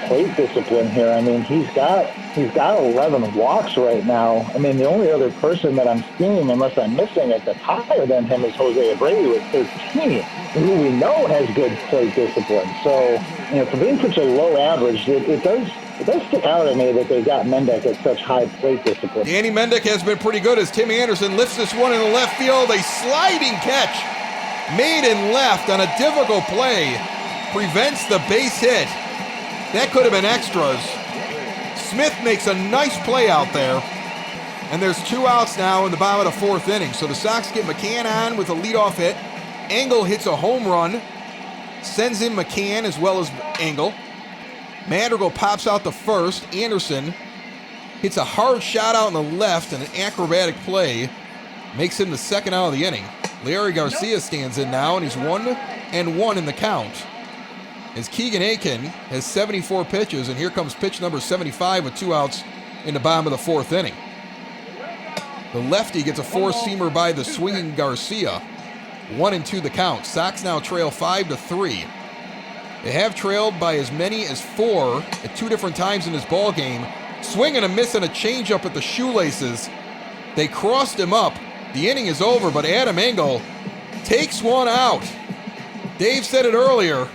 plate discipline here. I mean, he's got 11 walks right now. I mean, the only other person that I'm seeing, unless I'm missing it, that's higher than him is Jose Abreu with 13, who we know has good plate discipline. So, for being such a low average, it does stick out at me that they got Mendick at such high plate discipline. Danny Mendick has been pretty good as Tim Anderson lifts this one in the left field. A sliding catch made in left on a difficult play. Prevents the base hit. That could have been extras. Smith makes a nice play out there. And there's 2 outs now in the bottom of the 4th inning. So the Sox get McCann on with a leadoff hit. Engel hits a home run. Sends in McCann as well as Engel. Madrigal pops out the first. Anderson hits a hard shot out in the left and an acrobatic play. Makes him the second out of the inning. Larry Garcia stands in now, and he's 1-1 in the count. As Keegan Aiken has 74 pitches, and here comes pitch number 75 with 2 outs in the bottom of the 4th inning. The lefty gets a 4-seamer by the swinging Garcia. 1-2 the count. Sox now trail 5-3. They have trailed by as many as 4 at 2 different times in this ball game. Swing and a miss and a changeup at the shoelaces. They crossed him up. The inning is over, but Adam Engel takes one out. Dave said it earlier.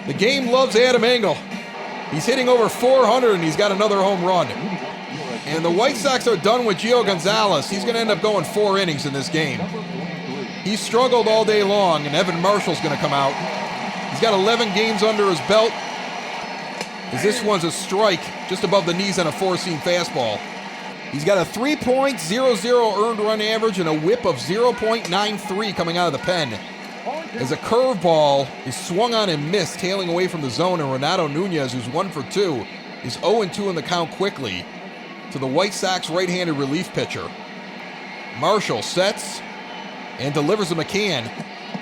The game loves Adam Engel. He's hitting over 400, and he's got another home run. And the White Sox are done with Gio Gonzalez. He's going to end up going 4 innings in this game. He struggled all day long, and Evan Marshall's going to come out. He's got 11 games under his belt. As this one's a strike just above the knees on a 4-seam fastball. He's got a 3.00 earned run average and a whip of 0.93 coming out of the pen. As a curveball is swung on and missed, tailing away from the zone, and Renato Nunez, who's 1 for 2, is 0-2 in the count quickly to the White Sox right-handed relief pitcher. Marshall sets and delivers to McCann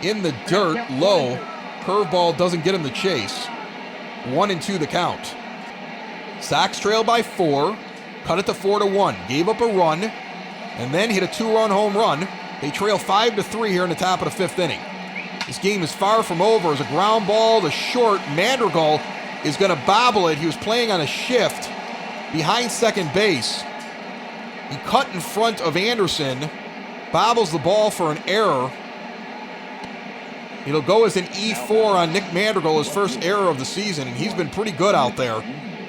in the dirt, low. Curveball doesn't get him the chase. 1-2 the count. Sox trail by 4, cut it to 4-1, gave up a run, and then hit a 2-run home run. They trail 5-3 here in the top of the 5th inning. This game is far from over as a ground ball to short. Madrigal is going to bobble it. He was playing on a shift behind second base. He cut in front of Anderson, bobbles the ball for an error. It'll go as an E4 on Nick Madrigal, his first error of the season, and he's been pretty good out there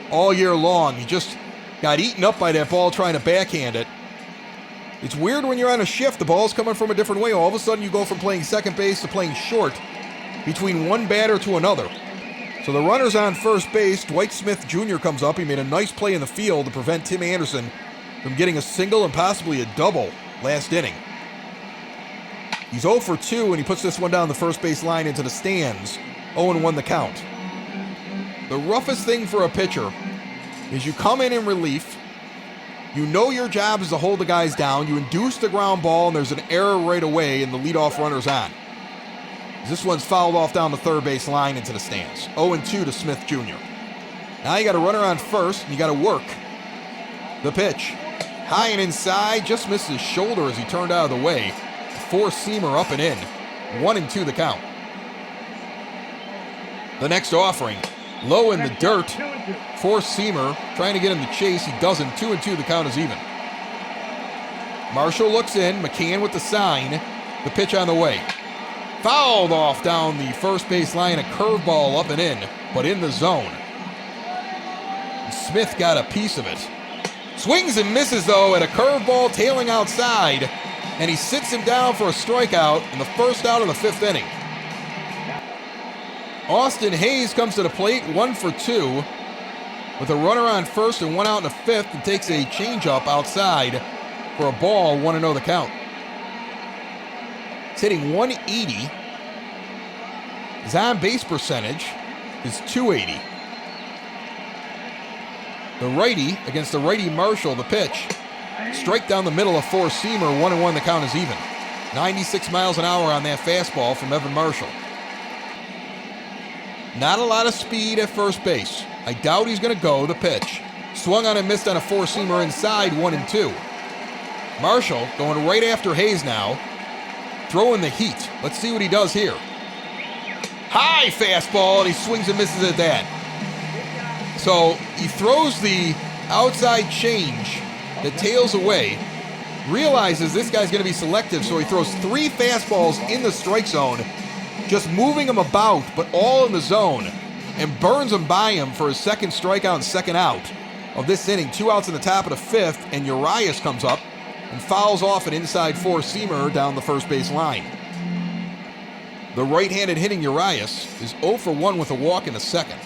all year long. He just got eaten up by that ball trying to backhand it. It's weird when you're on a shift, the ball's coming from a different way. All of a sudden you go from playing second base to playing short between one batter to another. So the runner's on first base. Dwight Smith Jr. comes up. He made a nice play in the field to prevent Tim Anderson from getting a single and possibly a double last inning. He's 0 for 2, and he puts this one down the first base line into the stands. 0-1 the count. The roughest thing for a pitcher is you come in relief. You know your job is to hold the guys down. You induce the ground ball, and there's an error right away, and the leadoff runner's on. This one's fouled off down the third base line into the stands. 0-2 to Smith Jr. Now you got a runner on first, and you got to work the pitch. High and inside, just missed his shoulder as he turned out of the way. 4-seamer up and in. 1-2 the count. The next offering, low in the dirt. 4-seamer, trying to get him to chase. He doesn't. 2-2 the count is even. Marshall looks in. McCann with the sign. The pitch on the way. Fouled off down the first base line. A curveball up and in, but in the zone. Smith got a piece of it. Swings and misses, though, at a curveball tailing outside. and he sits him down for a strikeout in the first out of the 5th inning. Austin Hayes comes to the plate, 1 for 2, with a runner on first and 1 out in the 5th, and takes a changeup outside for a ball, 1-0 the count. He's hitting 180. His on-base percentage is 280. The righty against the righty Marshall, the pitch. Strike down the middle of four-seamer, 1-1 the count is even. 96 miles an hour on that fastball from Evan Marshall. Not a lot of speed at first base. I doubt he's going to go, the pitch. Swung on and missed on a four-seamer inside, 1-2. Marshall going right after Hayes now. Throwing the heat. Let's see what he does here. High fastball, and he swings and misses at that. So he throws the outside change that tails away, realizes this guy's going to be selective, so he throws 3 fastballs in the strike zone, just moving them about, but all in the zone, and burns them by him for his second strikeout and second out of this inning. 2 outs in the top of the 5th, and Urias comes up and fouls off an inside four-seamer down the first base line. The right-handed hitting Urias is 0 for 1 with a walk in the second.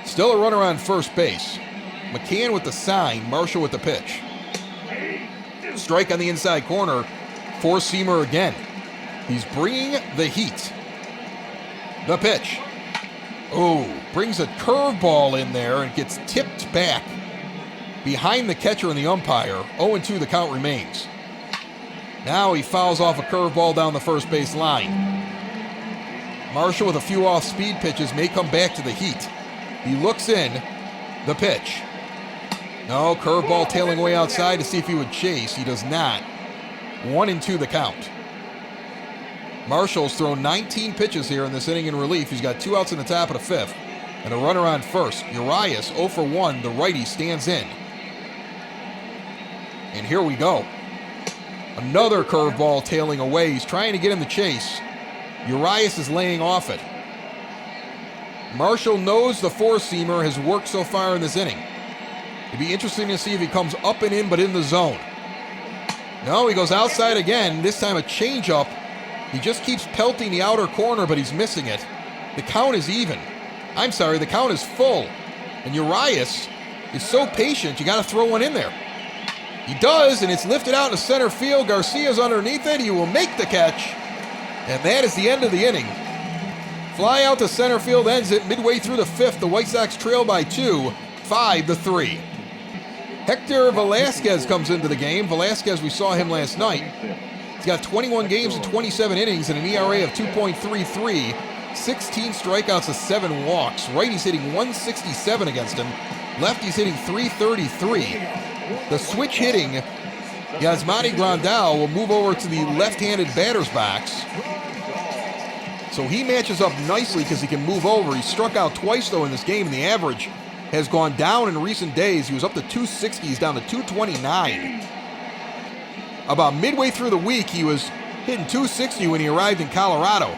Still a runner on first base. McCann with the sign, Marshall with the pitch. Strike on the inside corner, four-seamer again. He's bringing the heat. The pitch. Oh, brings a curveball in there and gets tipped back behind the catcher and the umpire. 0-2 the count remains. Now he fouls off a curveball down the first base line. Marshall with a few off-speed pitches may come back to the heat. He looks in. The pitch. No, curveball tailing away outside to see if he would chase. He does not. 1-2 the count. Marshall's thrown 19 pitches here in this inning in relief. He's got 2 outs in the top of the 5th and a runner on first. Urias 0 for 1. The righty stands in. And here we go. Another curveball tailing away. He's trying to get him to chase. Urias is laying off it. Marshall knows the four-seamer has worked so far in this inning. It'd be interesting to see if he comes up and in, but in the zone. No, he goes outside again. This time a changeup. He just keeps pelting the outer corner, but he's missing it. The count is even. I'm sorry, the count is full. And Urias is so patient, you got to throw one in there. He does, and it's lifted out to center field. Garcia's underneath it. He will make the catch. And that is the end of the inning. Fly out to center field ends it midway through the 5th. The White Sox trail by 2, 5-3. Hector Velasquez comes into the game. Velasquez, we saw him last night. He's got 21 games and 27 innings and an ERA of 2.33, 16 strikeouts and 7 walks. Righty's hitting 167 against him. Lefty's hitting 333. The switch hitting, Yasmani Grandal will move over to the left-handed batter's box. So he matches up nicely because he can move over. He struck out twice, though, in this game, and the average has gone down in recent days. He was up to 260. He's down to 229. About midway through the week, he was hitting 260 when he arrived in Colorado.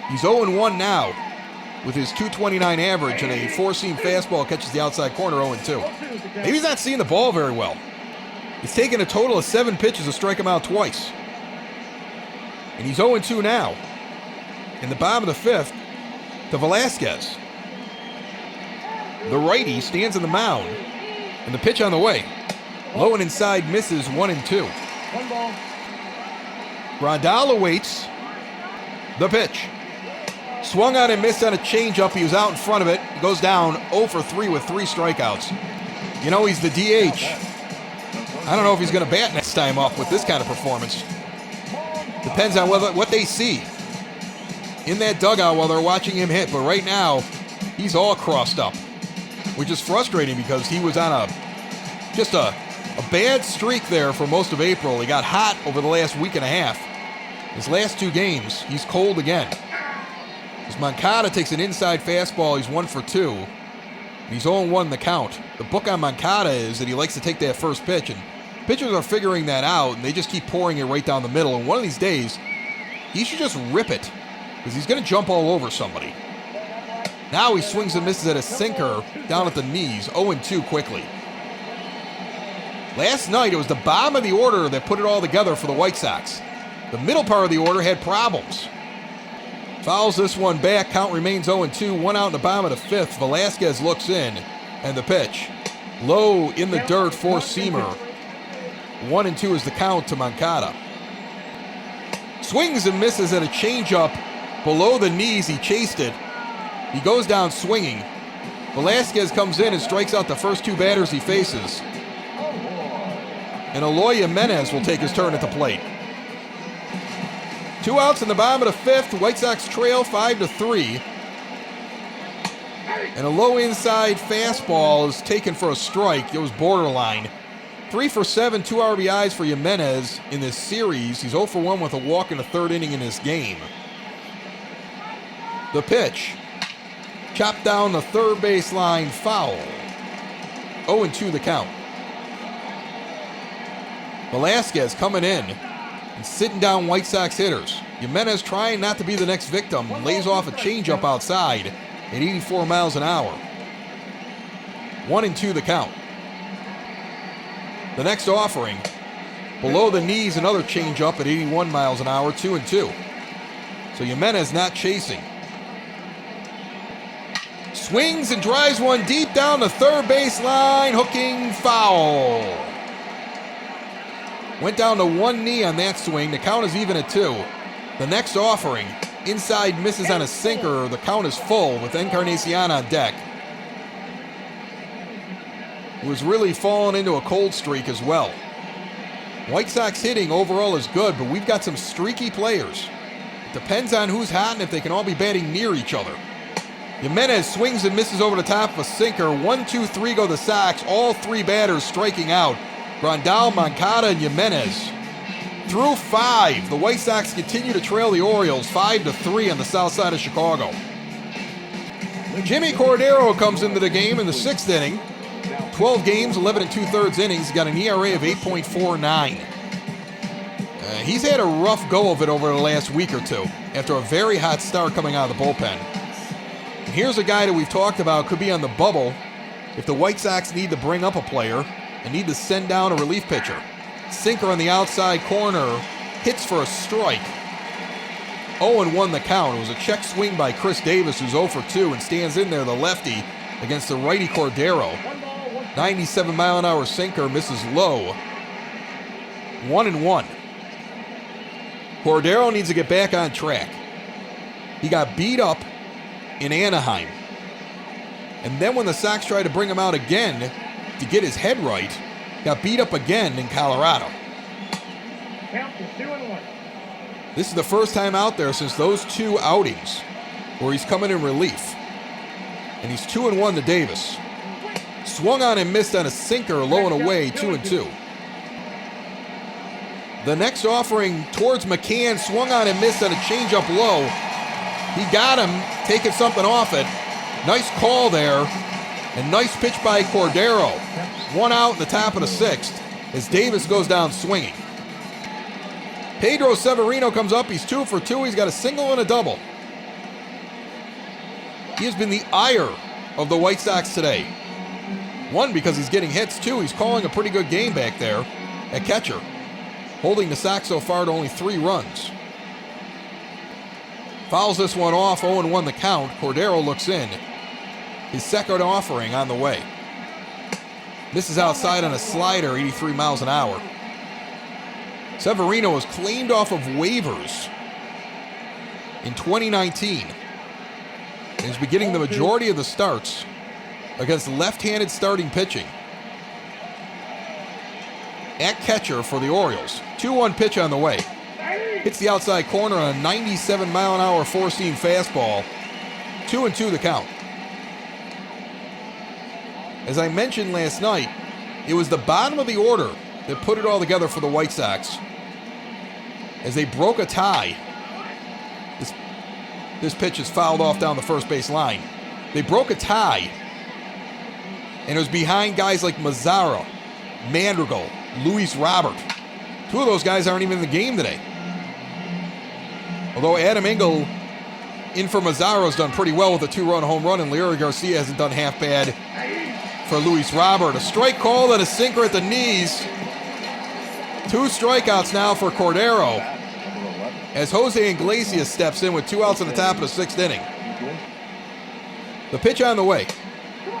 He's 0-1 now with his 229 average, and a four-seam fastball catches the outside corner 0-2. Maybe he's not seeing the ball very well. He's taken a total of 7 pitches to strike him out twice. And he's 0-2 now. In the bottom of the 5th, to Velasquez. The righty stands in the mound, and the pitch on the way. Low and inside misses, 1-2. Grandal awaits. The pitch. Swung on and missed on a changeup. He was out in front of it. He goes down 0 for 3 with 3 strikeouts. You know, he's the DH. I don't know if he's going to bat next time up with this kind of performance. Depends on what they see in that dugout while they're watching him hit. But right now, he's all crossed up, which is frustrating because he was on a bad streak there for most of April. He got hot over the last week and a half. His last 2 games, he's cold again. As Moncada takes an inside fastball, he's 1 for 2. And he's 0-1 in the count. The book on Moncada is that he likes to take that first pitch, and pitchers are figuring that out, and they just keep pouring it right down the middle. And one of these days, he should just rip it, because he's going to jump all over somebody. Now he swings and misses at a sinker down at the knees, 0-2 quickly. Last night, it was the bottom of the order that put it all together for the White Sox. The middle part of the order had problems. Fouls this one back. Count remains 0-2. One out in the bottom of the fifth. Velasquez looks in. And the pitch. Low in the dirt for Seamer. 1-2 is the count to Moncada. Swings and misses at a changeup below the knees. He chased it. He goes down swinging. Velasquez comes in and strikes out the first two batters he faces. And Eloy Jimenez will take his turn at the plate. 2 outs in the bottom of the fifth. White Sox trail 5-3. And a low inside fastball is taken for a strike. It was borderline. 3 for 7, 2 RBIs for Jimenez in this series. He's 0 for 1 with a walk in the third inning in this game. The pitch. Chopped down the third baseline, foul. 0-2 the count. Velasquez coming in and sitting down White Sox hitters. Jimenez trying not to be the next victim. Lays off a changeup outside at 84 miles an hour. 1-2 the count. The next offering, below the knees, another changeup at 81 miles an hour, 2-2. So Jimenez not chasing. Swings and drives one deep down the third baseline, hooking, foul. Went down to one knee on that swing. The count is even at 2. The next offering, inside misses on a sinker. The count is full with Encarnacion on deck. He was really falling into a cold streak as well. White Sox hitting overall is good, but we've got some streaky players. It depends on who's hot and if they can all be batting near each other. Jimenez swings and misses over the top of a sinker. 1-2-3 go the Sox. All 3 batters striking out. Grandal, Moncada, and Jimenez. Through 5, the White Sox continue to trail the Orioles 5-3 on the south side of Chicago. Jimmy Cordero comes into the game in the 6th inning. 12 games, 11 2/3 innings. Got an ERA of 8.49. He's had a rough go of it over the last week or two after a very hot start coming out of the bullpen. And here's a guy that we've talked about could be on the bubble if the White Sox need to bring up a player and need to send down a relief pitcher. Sinker on the outside corner, hits for a strike. 0-1 the count. It was a check swing by Chris Davis, who's 0 for 2 and stands in there, the lefty, against the righty Cordero. 97-mile-an-hour sinker, misses low. 1-1. Cordero needs to get back on track. He got beat up in Anaheim. And then when the Sox tried to bring him out again to get his head right, got beat up again in Colorado. This is the first time out there since those 2 outings where he's coming in relief. And he's 2-1 to Davis. Swung on and missed on a sinker, low and away, 2-2. The next offering towards McCann, swung on and missed on a changeup low. He got him, taking something off it. Nice call there, and nice pitch by Cordero. 1 out in the top of the 6th as Davis goes down swinging. Pedro Severino comes up. He's 2 for 2. He's got a single and a double. He has been the ire of the White Sox today. 1, because he's getting hits. 2, he's calling a pretty good game back there at catcher, holding the Sox so far to only 3 runs. Fouls this one off, 0-1 the count. Cordero looks in. His second offering on the way. Misses outside on a slider, 83 miles an hour. Severino was claimed off of waivers in 2019. And he's been getting the majority of the starts against left-handed starting pitching at catcher for the Orioles. 2-1 pitch on the way. Hits the outside corner on a 97-mile-an-hour four-seam fastball. 2-2 the count. As I mentioned last night, it was the bottom of the order that put it all together for the White Sox as they broke a tie. This pitch is fouled off down the first base line. They broke a tie, and it was behind guys like Mazzara, Madrigal, Luis Robert. 2 of those guys aren't even in the game today. Although Adam Engel in for Mazzara's done pretty well with a 2-run home run, and Leury Garcia hasn't done half bad for Luis Robert. A strike called and a sinker at the knees. 2 strikeouts now for Cordero as Jose Iglesias steps in with 2 outs in the top of the 6th inning. The pitch on the way.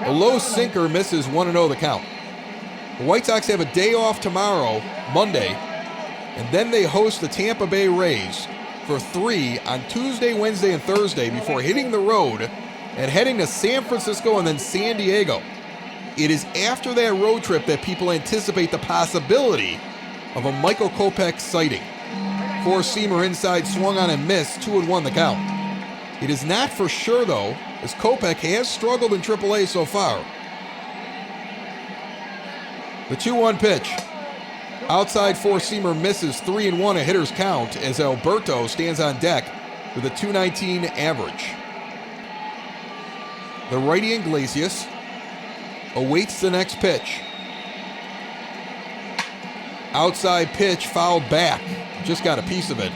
A low sinker misses 1-0 the count. The White Sox have a day off tomorrow, Monday, and then they host the Tampa Bay Rays for 3 on Tuesday, Wednesday, and Thursday before hitting the road and heading to San Francisco and then San Diego. It is after that road trip that people anticipate the possibility of a Michael Kopech sighting. 4-seamer inside swung on and missed, 2-1 the count. It is not for sure, though, as Kopech has struggled in AAA so far. The 2-1 pitch. Outside 4-seamer misses, 3-1 a hitter's count as Alberto stands on deck with a .219 average. The righty Iglesias awaits the next pitch. Outside pitch fouled back. Just got a piece of it.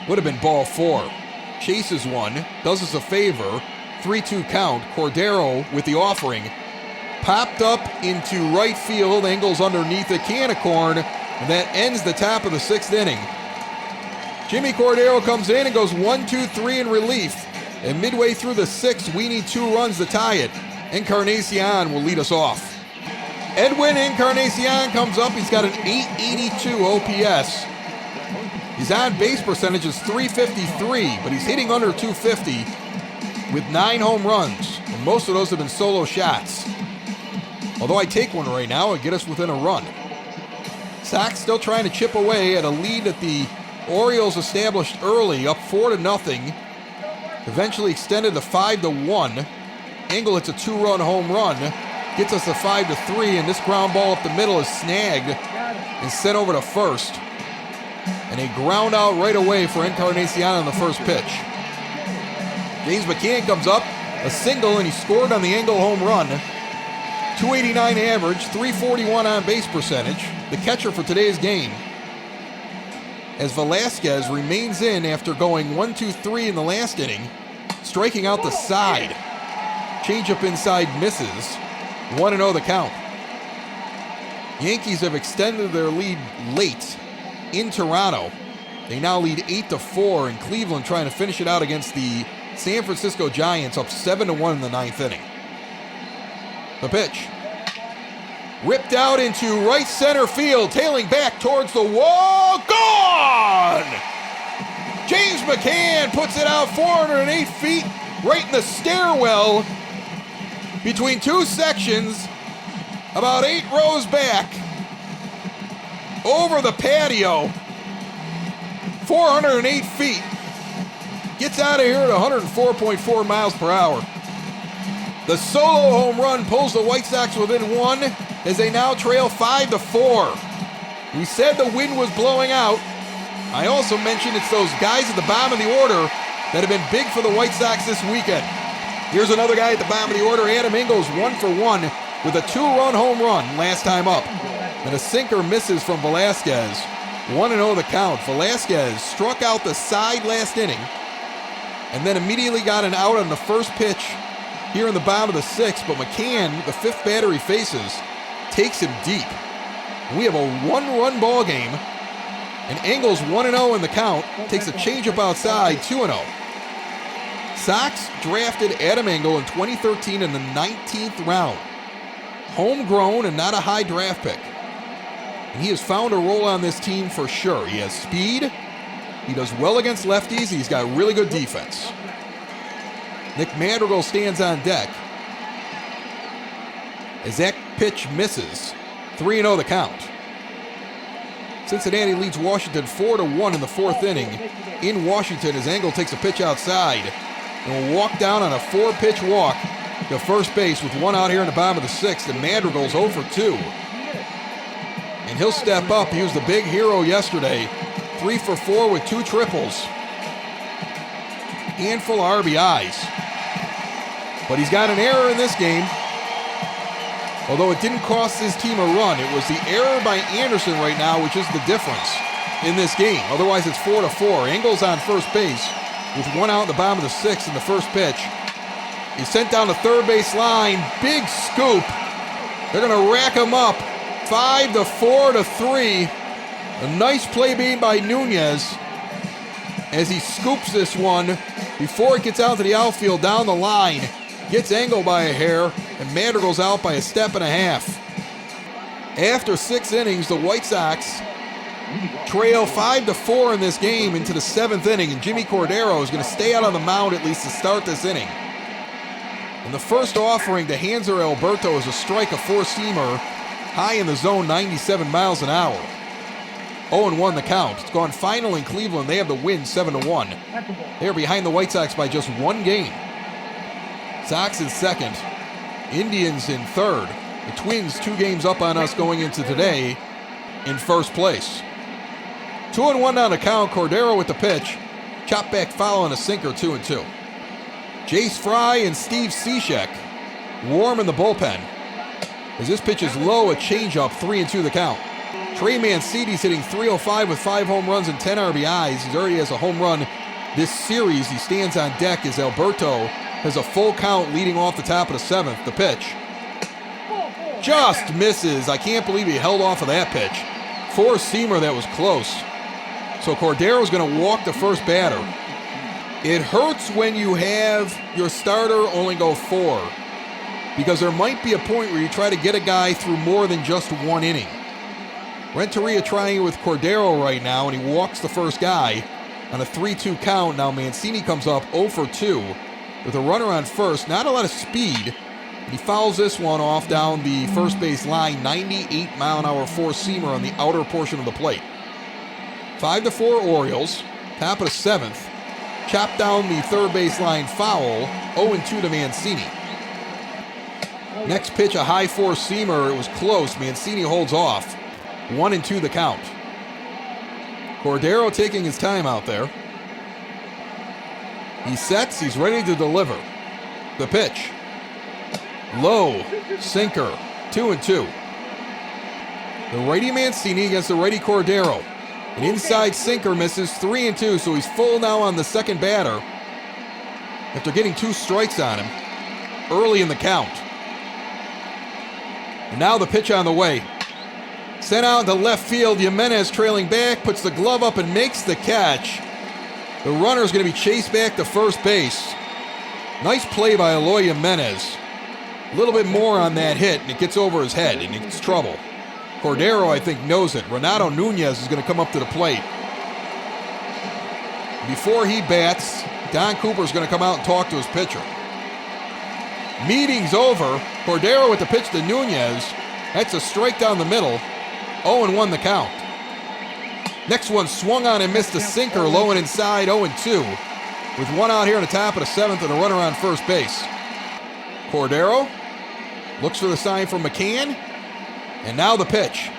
Would have been ball 4. Chases one, does us a favor. 3-2 count. Cordero with the offering. Popped up into right field. Angles underneath a can of corn. And that ends the top of the 6th inning. Jimmy Cordero comes in and goes 1-2-3 in relief. And midway through the 6th, we need 2 runs to tie it. Encarnacion will lead us off. Edwin Encarnacion comes up. He's got an .882 OPS. His on-base percentage is .353, but he's hitting under .250 with 9 home runs, and most of those have been solo shots. Although I take one right now, it'd get us within a run. Sox still trying to chip away at a lead that the Orioles established early, up 4-0. Eventually extended to 5-1. Engel hits a 2-run home run, gets us to 5-3, and this ground ball up the middle is snagged and sent over to first. And a ground out right away for Encarnacion on the first pitch. James McCann comes up, a single, and he scored on the Engel home run. .289 average, .341 on base percentage, the catcher for today's game. As Velasquez remains in after going 1-2-3 in the last inning, striking out the side. Changeup inside misses, 1-0 the count. Yankees have extended their lead late in Toronto. They now lead 8-4 in Cleveland, trying to finish it out against the San Francisco Giants, up 7-1 in the 9th inning. The pitch. Ripped out into right center field, tailing back towards the wall. Gone! James McCann puts it out 408 feet, right in the stairwell between 2 sections, about 8 rows back, over the patio, 408 feet. Gets out of here at 104.4 miles per hour. The solo home run pulls the White Sox within 1 as they now trail 5-4. We said the wind was blowing out. I also mentioned it's those guys at the bottom of the order that have been big for the White Sox this weekend. Here's another guy at the bottom of the order. Adam Engels 1-for-1 with a 2-run home run last time up. And a sinker misses from Velasquez. 1-0 the count. Velasquez struck out the side last inning and then immediately got an out on the first pitch here in the bottom of the 6th, but McCann, the 5th batter he faces, takes him deep. We have a 1-run ball game, and Engels 1-0 in the count, takes a changeup outside, 2-0. Sox drafted Adam Engel in 2013 in the 19th round. Homegrown and not a high draft pick. And he has found a role on this team for sure. He has speed, he does well against lefties, he's got really good defense. Nick Madrigal stands on deck as that pitch misses. 3-0 the count. Cincinnati leads Washington 4-1 in the 4th inning in Washington as Engel takes a pitch outside and will walk down on a 4-pitch walk to first base with 1 out here in the bottom of the 6th, and Madrigal's 0-for-2. And he'll step up. He was the big hero yesterday. 3-for-4 with 2 triples. Handful of RBIs. But he's got an error in this game. Although it didn't cost his team a run, it was the error by Anderson right now, which is the difference in this game. Otherwise, it's 4-4. Engels on first base with 1 out in the bottom of the 6th in the first pitch. He's sent down the third base line. Big scoop They're going to rack him up. 5-4 to 3. A nice play made by Nunez as he scoops this one before it gets out to the outfield down the line. Gets angled by a hair, and Madrigal's out by a step and a half. After 6 innings, the White Sox trail 5-4 in this game into the 7th inning, and Jimmy Cordero is going to stay out on the mound at least to start this inning. And the first offering to Hanser Alberto is a strike, a four-seamer, high in the zone, 97 miles an hour. 0-1 the count. It's gone final in Cleveland. They have the win 7-1. They're behind the White Sox by just 1 game. Sox in second. Indians in third. The Twins 2 games up on us going into today in first place. 2-1 down the count. Cordero with the pitch. Chop back foul and a sinker, 2-2. Jace Fry and Steve Cishek warm in the bullpen. As this pitch is low, a changeup, 3-2 the count. Trey Mancini's hitting .305 with 5 home runs and 10 RBIs. He already has a home run this series. He stands on deck as Alberto has a full count leading off the top of the 7th. The pitch just misses. I can't believe he held off of that pitch. Four-seamer that was close. So Cordero's going to walk the first batter. It hurts when you have your starter only go 4, because there might be a point where you try to get a guy through more than just 1 inning. Renteria trying it with Cordero right now, and he walks the first guy on a 3-2 count. Now Mancini comes up 0 for 2 with a runner on first. Not a lot of speed. He fouls this one off down the first base line. 98-mile-an-hour four-seamer on the outer portion of the plate. 5-4 Orioles. Top of the 7th. Chopped down the third base line foul. 0-2 to Mancini. Next pitch, a high four-seamer. It was close. Mancini holds off. 1-2 the count. Cordero taking his time out there. He sets. He's ready to deliver. The pitch. Low. Sinker. 2-2. The righty Mancini against the righty Cordero. An inside sinker misses. 3-2. So he's full now on the second batter after getting 2 strikes on him early in the count. And now the pitch on the way. Sent out into left field. Jimenez trailing back, puts the glove up and makes the catch. The runner is going to be chased back to first base. Nice play by Eloy Jimenez. A little bit more on that hit, and it gets over his head, and it's trouble. Cordero, I think, knows it. Renato Nunez is going to come up to the plate. Before he bats, Don Cooper is going to come out and talk to his pitcher. Meeting's over. Cordero with the pitch to Nunez. That's a strike down the middle. 0-1 the count. Next one swung on and missed a sinker, low and inside, 0-2. With one out here on the top of the 7th and a runner on first base. Cordero looks for the sign from McCann. And now the pitch.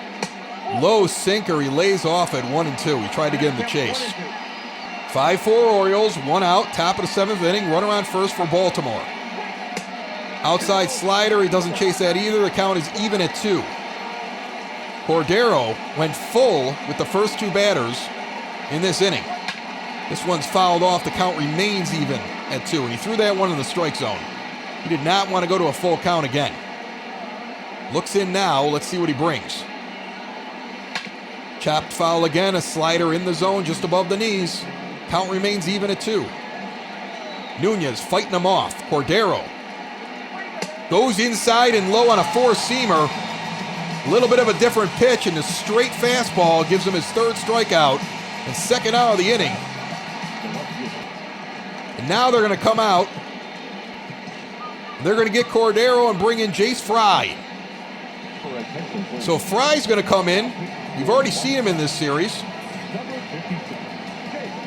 Low sinker, he lays off at 1-2. He tried to get him the chase. 5-4 Orioles, 1 out, top of the 7th inning, runner on first for Baltimore. Outside slider, he doesn't chase that either. The count is even at 2. Cordero went full with the first 2 batters in this inning. This one's fouled off. The count remains even at 2, and he threw that one in the strike zone. He did not want to go to a full count again. Looks in now. Let's see what he brings. Chopped foul again. A slider in the zone just above the knees. Count remains even at 2. Nunez fighting him off. Cordero goes inside and low on a four-seamer. A little bit of a different pitch, and the straight fastball gives him his 3rd strikeout and 2nd out of the inning. And now they're going to come out. They're going to get Cordero and bring in Jace Fry. So Fry's going to come in. You've already seen him in this series.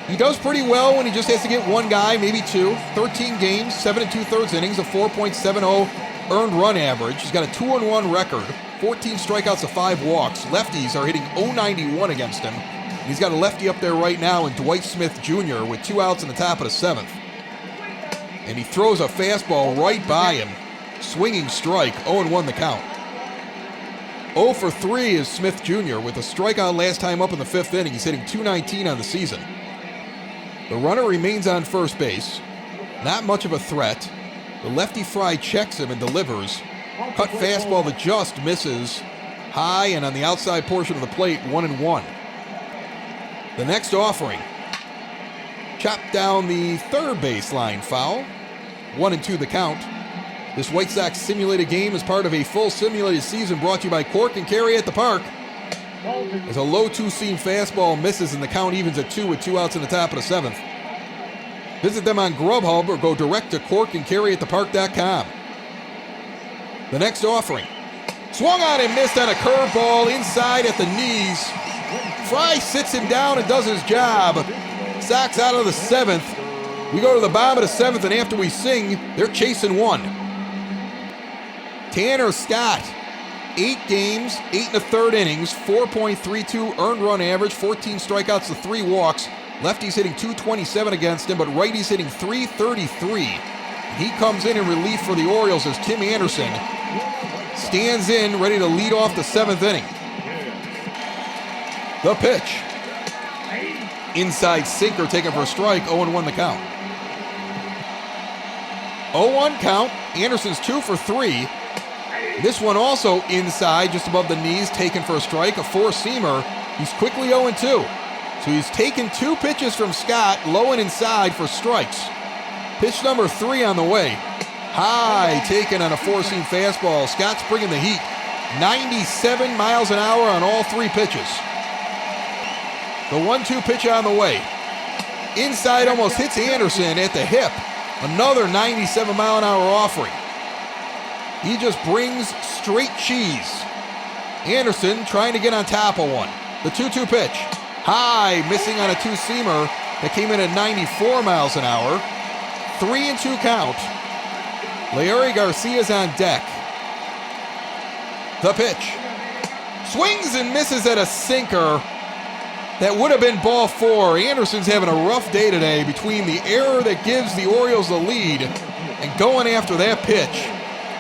He does pretty well when he just has to get 1 guy, maybe 2. 13 games, 7 2/3 innings, a 4.70 earned run average. He's got a 2-1 record, 14 strikeouts to 5 walks. Lefties are hitting .091 against him. And he's got a lefty up there right now in Dwight Smith Jr. with 2 outs in the top of the 7th. And he throws a fastball right by him. Swinging strike, 0-1 the count. 0 for 3 is Smith Jr. with a strikeout last time up in the 5th inning. He's hitting .219 on the season. The runner remains on first base. Not much of a threat. The lefty Fry checks him and delivers Cut fastball that just misses high and on the outside portion of the plate, 1-1. The next offering, chopped down the third baseline foul, 1-2 the count. This White Sox simulated game is part of a full simulated season brought to you by Cork and Carry at the Park. As a low two-seam fastball misses and the count evens at 2 with 2 outs in the top of the 7th. Visit them on Grubhub or go direct to corkandcarryatthepark.com. The next offering, swung on and missed on a curveball inside at the knees. Fry sits him down and does his job. Sox out of the 7th. We go to the bottom of the 7th, and after we sing, they're chasing 1. Tanner Scott, 8 games, 8 1/3 innings, 4.32 earned run average, 14 strikeouts to 3 walks. Lefty's hitting .227 against him, but righty's hitting .333. He comes in relief for the Orioles as Tim Anderson stands in, ready to lead off the 7th inning. The pitch. Inside sinker taken for a strike, 0-1 the count. 0-1 count, Anderson's 2 for 3. This one also inside, just above the knees, taken for a strike, a 4-seamer. He's quickly 0-2. So he's taken 2 pitches from Scott, low and inside for strikes. Pitch number 3 on the way. High, taken on a 4-seam fastball. Scott's bringing the heat. 97 miles an hour on all 3 pitches. The 1-2 pitch on the way. Inside almost hits Anderson at the hip. Another 97 mile an hour offering. He just brings straight cheese. Anderson trying to get on top of one. The 2-2 pitch. High, missing on a 2-seamer that came in at 94 miles an hour. 3-2 count. Larry Garcia's on deck. The pitch. Swings and misses at a sinker. That would have been ball 4. Anderson's having a rough day today between the error that gives the Orioles the lead and going after that pitch.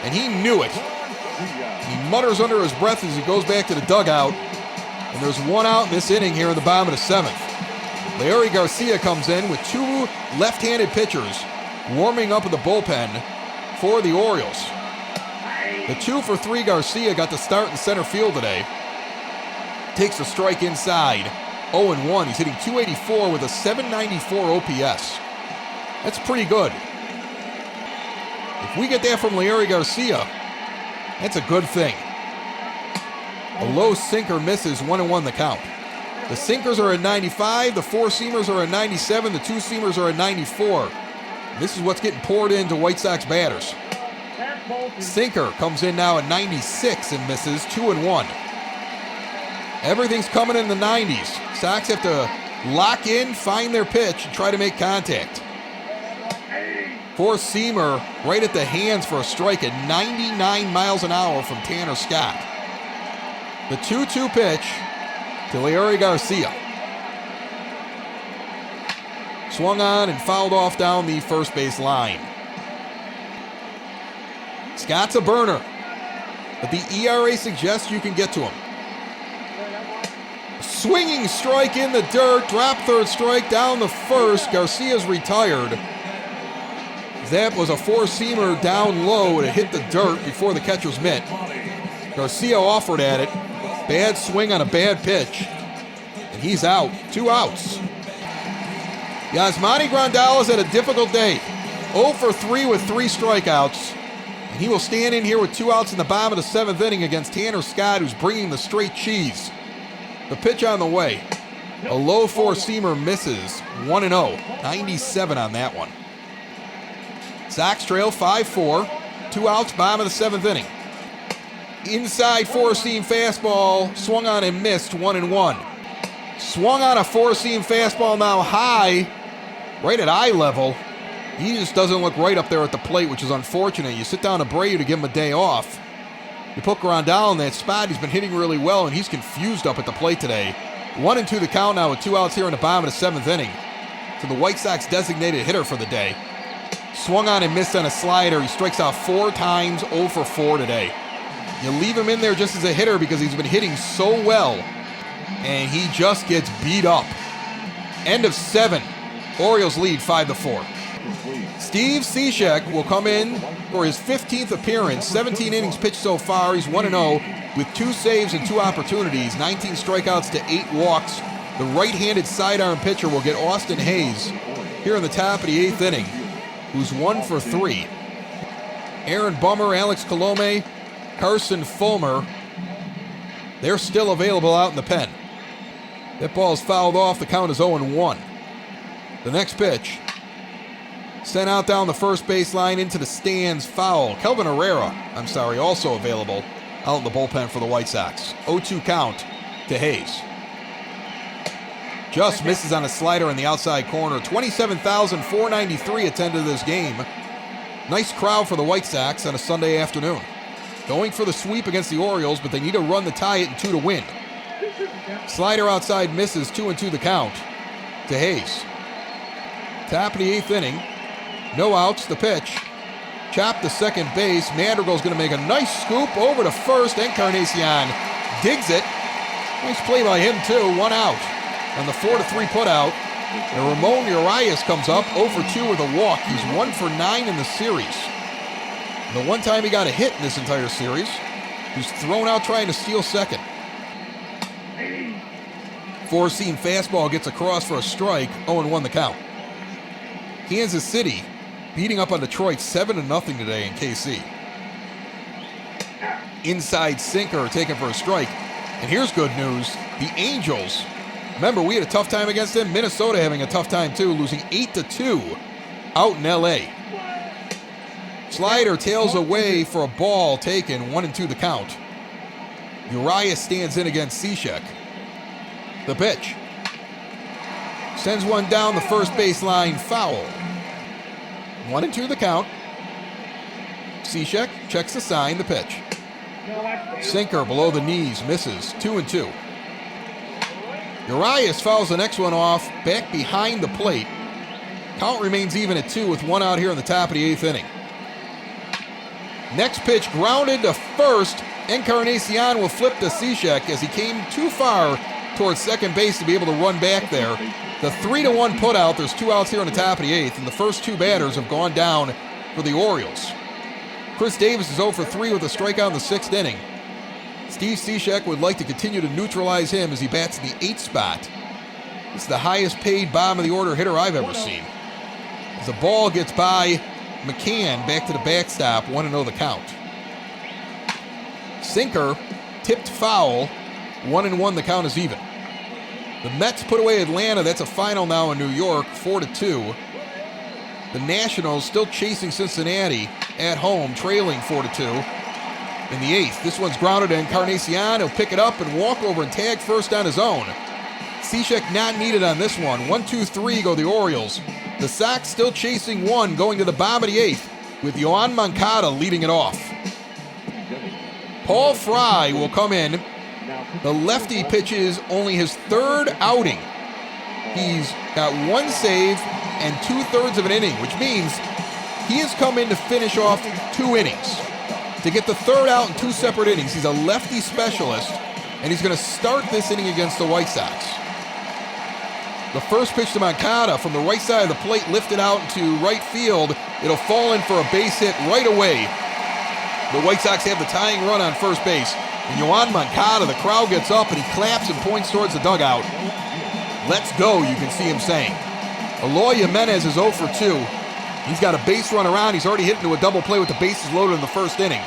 And he knew it. He mutters under his breath as he goes back to the dugout. And there's 1 out in this inning here in the bottom of the 7th. Larry Garcia comes in with 2 left-handed pitchers warming up in the bullpen for the Orioles. The 2 for 3 Garcia got the start in center field today. Takes a strike inside. 0-1. He's hitting .284 with a .794 OPS. That's pretty good. If we get that from Larry Garcia, that's a good thing. A low sinker misses, 1-1 the count. The sinkers are at 95, the 4-seamers are at 97, the 2-seamers are at 94. This is what's getting poured into White Sox batters. Sinker comes in now at 96 and misses, 2-1. Everything's coming in the 90s. Sox have to lock in, find their pitch, and try to make contact. 4-seamer right at the hands for a strike at 99 miles an hour from Tanner Scott. The 2-2 pitch to Larry Garcia. Swung on and fouled off down the first base line. Scott's a burner, but the ERA suggests you can get to him. Swinging strike in the dirt, drop third strike down the first. Garcia's retired. That was a 4-seamer down low to hit the dirt before the catcher's mitt. Garcia offered at it. Bad swing on a bad pitch. And he's out. 2 outs. Yasmani Grandal has had a difficult day. 0 for 3 with 3 strikeouts. And he will stand in here with 2 outs in the bottom of the 7th inning against Tanner Scott, who's bringing the straight cheese. The pitch on the way. A low 4-seamer misses. 1-0. 97 on that one. Sox trail 5-4. 2 outs, bottom of the 7th inning. Inside 4-seam fastball. Swung on and missed. 1-1. Swung on a 4-seam fastball now high. Right at eye level. He just doesn't look right up there at the plate, which is unfortunate. You sit down to Abreu to give him a day off. You put Grandal in that spot. He's been hitting really well, and he's confused up at the plate today. 1-2 the count now with 2 outs here in the bottom of the 7th inning. To the White Sox designated hitter for the day. Swung on and missed on a slider. He strikes out 4 times, 0 for 4 today. You leave him in there just as a hitter because he's been hitting so well, and he just gets beat up. End of 7. Orioles lead 5-4. Steve Cishek will come in for his 15th appearance. 17 innings pitched so far. He's 1-0 with 2 saves and 2 opportunities. 19 strikeouts to 8 walks. The right-handed sidearm pitcher will get Austin Hayes here in the top of the 8th inning, who's 1 for 3. Aaron Bummer, Alex Colome, Carson Fulmer, they're still available out in the pen. That ball's fouled off. The count is 0-1. The next pitch, sent out down the first baseline into the stands, foul. Kelvin Herrera, also available out in the bullpen for the White Sox. 0-2 count to Hayes. Just misses on a slider in the outside corner. 27,493 attended this game. Nice crowd for the White Sox on a Sunday afternoon. Going for the sweep against the Orioles, but they need to run to tie it and 2 to win. Slider outside misses, 2-2 the count to Hayes. Top of the 8th inning. No outs, the pitch. Chopped to second base. Madrigal's going to make a nice scoop over to first. Encarnacion digs it. Nice play by him, too. 1 out on the 4-3 putout. And Ramon Urias comes up 0 for 2 with a walk. He's 1 for 9 in the series. And the one time he got a hit in this entire series, he was thrown out trying to steal second. 4-seam fastball gets across for a strike. 0-1 the count. Kansas City beating up on Detroit 7-0 today in KC. Inside sinker taken for a strike. And here's good news. The Angels, remember we had a tough time against them. Minnesota having a tough time too, losing 8-2 out in LA. Slider tails away for a ball taken. 1-2 the count. Urias stands in against Cishek. The pitch. Sends one down the first baseline, foul. 1-2 the count. Cishek checks the sign, the pitch. Sinker below the knees, misses. 2-2. Urias fouls the next one off, back behind the plate. Count remains even at 2 with 1 out here in the top of the 8th inning. Next pitch grounded to first. Encarnacion will flip to Cishek as he came too far towards second base to be able to run back there. The 3-1 putout, there's 2 outs here on the top of the 8th, and the first 2 batters have gone down for the Orioles. Chris Davis is 0 for 3 with a strikeout in the 6th inning. Steve Cishek would like to continue to neutralize him as he bats in the 8th spot. It's the highest paid bottom of the order hitter I've ever seen. As the ball gets by McCann back to the backstop, 1-0 the count. Sinker tipped foul, 1-1 the count is even. The Mets put away Atlanta. That's a final now in New York, 4-2. The Nationals still chasing Cincinnati at home, trailing 4-2 in the 8th. This one's grounded to Encarnacion. He'll pick it up and walk over and tag first on his own. Cishek not needed on this one. 1-2-3 go the Orioles. The Sox still chasing 1 going to the bottom of the 8th with Yoan Moncada leading it off. Paul Fry will come in. The lefty pitches only his 3rd outing. He's got 1 save and 2/3 of an inning, which means he has come in to finish off 2 innings. To get the 3rd out in 2 separate innings. He's a lefty specialist, and he's going to start this inning against the White Sox. The first pitch to Moncada from the right side of the plate, lifted out into right field. It'll fall in for a base hit right away. The White Sox have the tying run on first base. And Yoan Moncada, the crowd gets up and he claps and points towards the dugout. Let's go, you can see him saying. Eloy Jimenez is 0 for 2. He's got a base run around. He's already hit into a double play with the bases loaded in the 1st inning.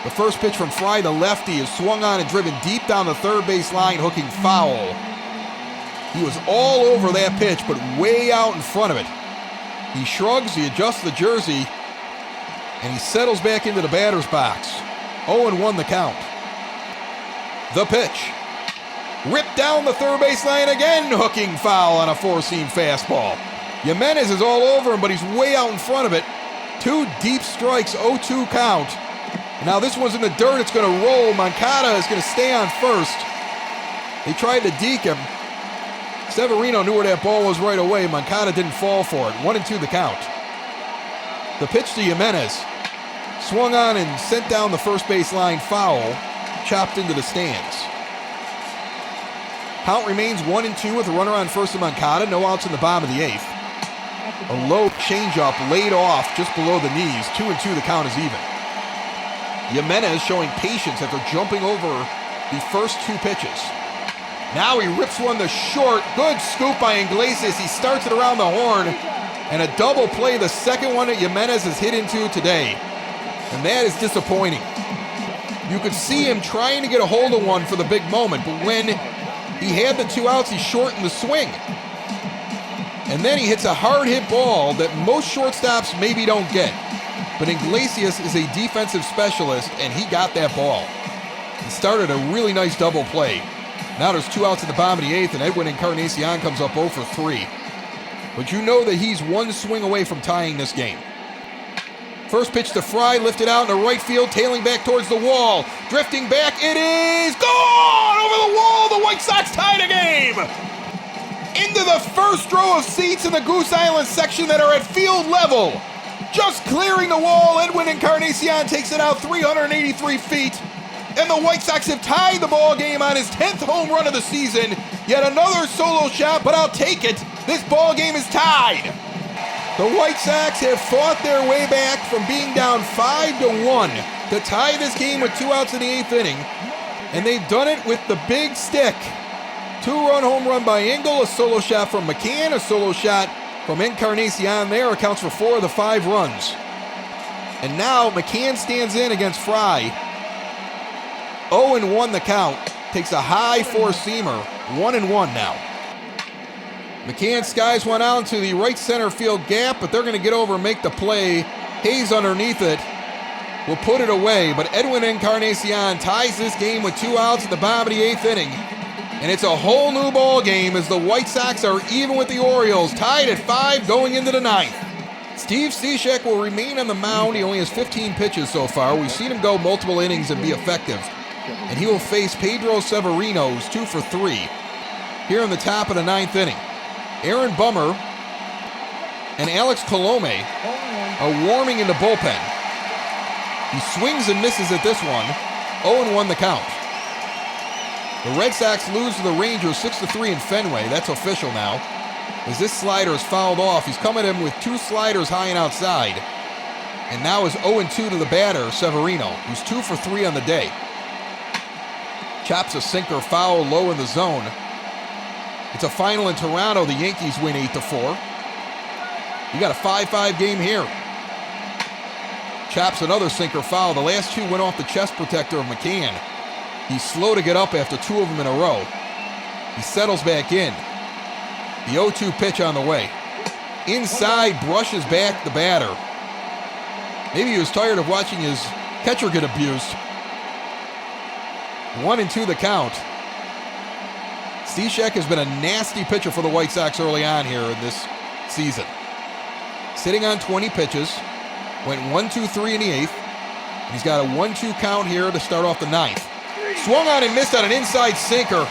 The first pitch from Fry, the lefty, is swung on and driven deep down the 3rd base line, hooking foul. He was all over that pitch, but way out in front of it. He shrugs, he adjusts the jersey, and he settles back into the batter's box. 0-1 the count. The pitch. Ripped down the 3rd base line again, hooking foul on a 4-seam fastball. Jimenez is all over him, but he's way out in front of it. 2 deep strikes, 0-2 count. Now this one's in the dirt, it's going to roll. Moncada is going to stay on first. They tried to deke him. Severino knew where that ball was right away. Moncada didn't fall for it. 1-2 the count. The pitch to Jimenez. Swung on and sent down the 1st base line, foul. Chopped into the stands. Count remains 1-2 with a runner on first to Moncada. No outs in the bottom of the 8th. A low changeup laid off just below the knees. 2-2, the count is even. Jimenez showing patience after jumping over the first two pitches. Now he rips one to short. Good scoop by Iglesias. He starts it around the horn. And a double play, the second one that Jimenez has hit into today. And that is disappointing. You could see him trying to get a hold of one for the big moment, but when he had the 2 outs, he shortened the swing. And then he hits a hard hit ball that most shortstops maybe don't get. But Iglesias is a defensive specialist, and he got that ball. He started a really nice double play. Now there's 2 outs in the bottom of the 8th, and Edwin Encarnacion comes up 0 for 3. But you know that he's one swing away from tying this game. First pitch to Fry, lifted out in the right field, tailing back towards the wall. Drifting back, it is gone! Over the wall, the White Sox tie the game! Into the first row of seats in the Goose Island section that are at field level. Just clearing the wall, Edwin Encarnacion takes it out 383 feet. And the White Sox have tied the ball game on his 10th home run of the season. Yet another solo shot, but I'll take it. This ball game is tied. The White Sox have fought their way back from being down 5-1 to tie this game with 2 outs in the 8th inning. And they've done it with the big stick. 2-run home run by Engel, a solo shot from McCann, a solo shot from Encarnacion there, accounts for 4 of the 5 runs. And now McCann stands in against Fry. 0-1 the count, takes a high four-seamer, 1-1 now. McCann skies one out into the right center field gap, but they're going to get over and make the play. Hayes underneath it will put it away, but Edwin Encarnacion ties this game with 2 outs at the bottom of the 8th inning. And it's a whole new ball game as the White Sox are even with the Orioles, tied at 5 going into the 9th. Steve Cishek will remain on the mound. He only has 15 pitches so far. We've seen him go multiple innings and be effective. And he will face Pedro Severino, who's 2 for 3, here in the top of the 9th inning. Aaron Bummer and Alex Colome are warming in the bullpen. He swings and misses at this one. 0-1 the count. The Red Sox lose to the Rangers 6-3 in Fenway. That's official now. As this slider is fouled off, he's coming in with 2 sliders high and outside. And now is 0-2 to the batter, Severino, who's 2 for 3 on the day. Chops a sinker foul low in the zone. It's a final in Toronto. The Yankees win 8-4. You got a 5-5 game here. Chops another sinker foul. The last 2 went off the chest protector of McCann. He's slow to get up after 2 of them in a row. He settles back in. The 0-2 pitch on the way. Inside, brushes back the batter. Maybe he was tired of watching his catcher get abused. 1-2 the count. Cishek has been a nasty pitcher for the White Sox early on here in this season. Sitting on 20 pitches. Went 1-2-3 in the 8th. And he's got a 1-2 count here to start off the 9th. Swung on and missed on an inside sinker.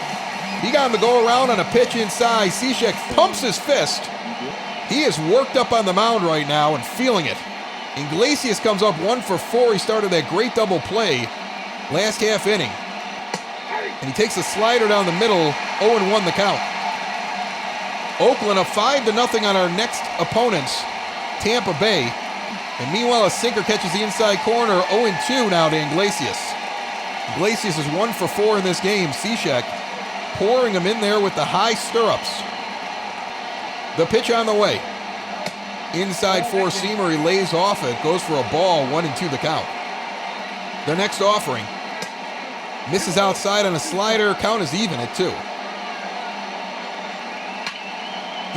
He got him to go around on a pitch inside. Cishek pumps his fist. He is worked up on the mound right now and feeling it. Iglesias comes up 1 for 4. He started that great double play last half inning. And he takes a slider down the middle, 0-1 the count. Oakland up 5-0 on our next opponents, Tampa Bay. And meanwhile, a sinker catches the inside corner, 0-2 now to Iglesias. Iglesias is 1 for 4 in this game. Cishek pouring him in there with the high stirrups. The pitch on the way. Inside four-seamer, he lays off it, goes for a ball, 1-2 the count. The next offering. Misses outside on a slider, count is even at 2.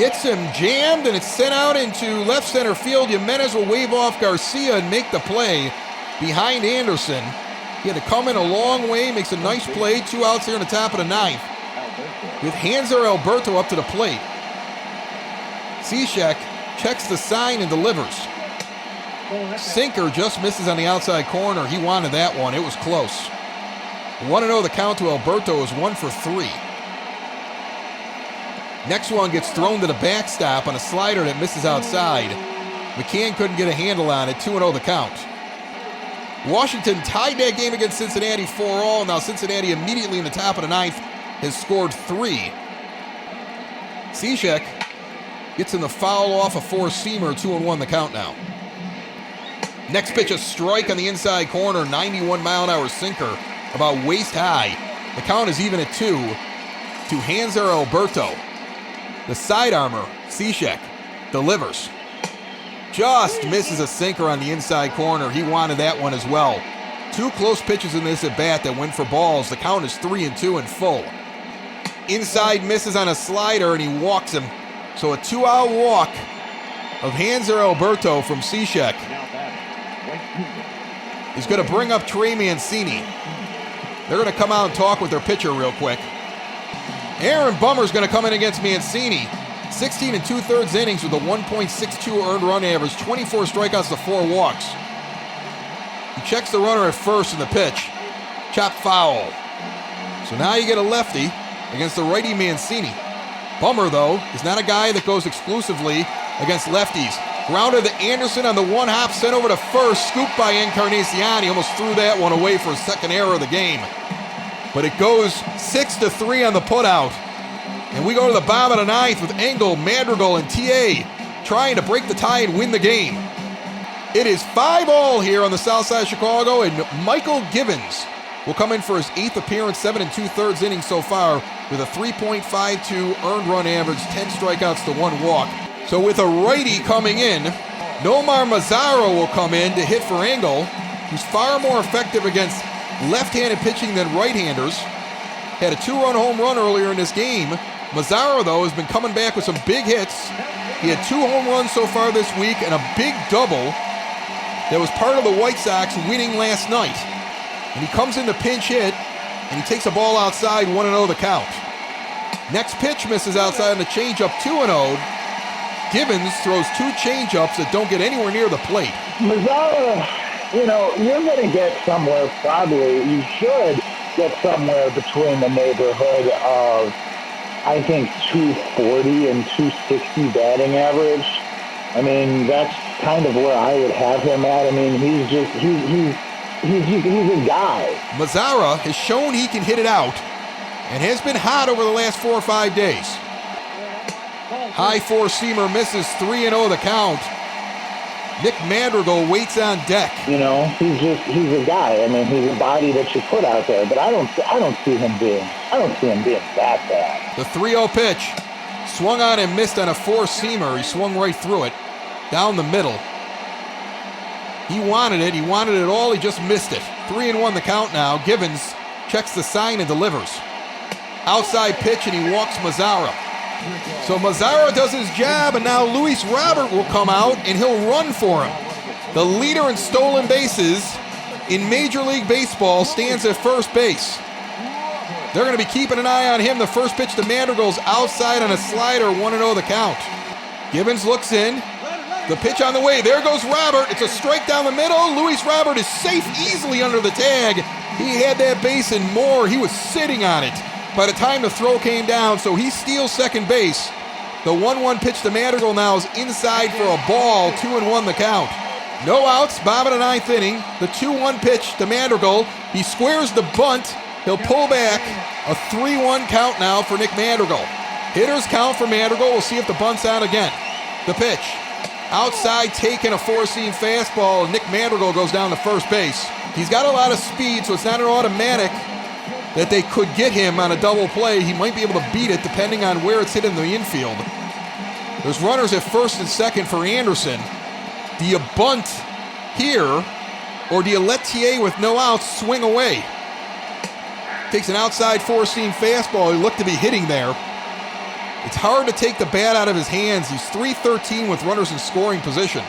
Gets him jammed, and it's sent out into left center field. Jimenez will wave off Garcia and make the play behind Anderson. He had to come in a long way, makes a nice play. 2 outs here in the top of the 9th. With Hanser Alberto up to the plate. Cishek checks the sign and delivers. Sinker just misses on the outside corner. He wanted that one. It was close. 1-0 the count to Alberto is 1 for 3. Next one gets thrown to the backstop on a slider that misses outside. McCann couldn't get a handle on it. 2-0 the count. Washington tied that game against Cincinnati 4-all. Now Cincinnati immediately in the top of the 9th has scored 3. Cishek Gets in the foul off a four-seamer, 2-1 the count now. Next pitch, a strike on the inside corner, 91-mile-an-hour sinker, about waist high. The count is even at 2 to Hanser Alberto. The side armor, Cishek, delivers. Just misses a sinker on the inside corner. He wanted that one as well. 2 close pitches in this at-bat that went for balls. The count is 3-2 in full. Inside misses on a slider, and he walks him. So a 2-out walk of Hanser Alberto from Cishek is going to bring up Trey Mancini. They're going to come out and talk with their pitcher real quick. Aaron Bummer's going to come in against Mancini. 16 2/3 innings with a 1.62 earned run average, 24 strikeouts to 4 walks. He checks the runner at first in the pitch. Chop foul. So now you get a lefty against the righty Mancini. Bummer, though, is not a guy that goes exclusively against lefties. Grounder to Anderson on the one-hop, sent over to first, scooped by Encarnacion. He almost threw that one away for his second error of the game. But it goes 6-3 on the putout. And we go to the bottom of the ninth with Engel, Madrigal, and TA trying to break the tie and win the game. It is 5-all here on the south side of Chicago, and Michael Givens will come in for his 8th appearance, 7 2/3 innings so far, with a 3.52 earned run average, 10 strikeouts to 1 walk. So with a righty coming in, Nomar Mazara will come in to hit for Engel, who's far more effective against left-handed pitching than right-handers. Had a 2-run home run earlier in this game. Mazara, though, has been coming back with some big hits. He had 2 home runs so far this week and a big double that was part of the White Sox winning last night. And he comes in to pinch hit, and he takes a ball outside, 1-0 the count. Next pitch misses outside on the changeup, 2-0. Givens throws 2 changeups that don't get anywhere near the plate. Mazara, you're going to get somewhere, probably, you should get somewhere between the neighborhood of, I think, 240 and 260 batting average. I mean, that's kind of where I would have him at. I mean, he's a guy. Mazara has shown he can hit it out and has been hot over the last 4 or 5 days. High four-seamer misses, 3-0 the count. Nick Madrigal waits on deck. He's a guy. I mean, he's a body that you put out there, but I don't see him being that bad. The 3-0 pitch, swung on and missed on a four-seamer. He swung right through it, down the middle. He wanted it all, he just missed it. 3-1 the count now. Givens checks the sign and delivers. Outside pitch, and he walks Mazara. So Mazara does his job, and now Luis Robert will come out, and he'll run for him. The leader in stolen bases in Major League Baseball stands at first base. They're going to be keeping an eye on him. The first pitch to Madrigal's outside on a slider, 1-0 the count. Givens looks in. The pitch on the way. There goes Robert. It's a strike down the middle. Luis Robert is safe easily under the tag. He had that base and more. He was sitting on it by the time the throw came down, so he steals second base. The 1-1 pitch to Madrigal now is inside for a ball, 2-1 the count. No outs, bottom of the ninth inning. The 2-1 pitch to Madrigal. He squares the bunt. He'll pull back. A 3-1 count now for Nick Madrigal. Hitters count for Madrigal. We'll see if the bunt's out again. The pitch. Outside taking a four-seam fastball, and Nick Madrigal goes down to first base. He's got a lot of speed, so it's not an automatic that they could get him on a double play. He might be able to beat it depending on where it's hit in the infield. There's runners at first and second for Anderson. Do you bunt here, or do you let TA with no outs swing away? Takes an outside four-seam fastball. He looked to be hitting there. It's hard to take the bat out of his hands. He's 3-13 with runners in scoring position.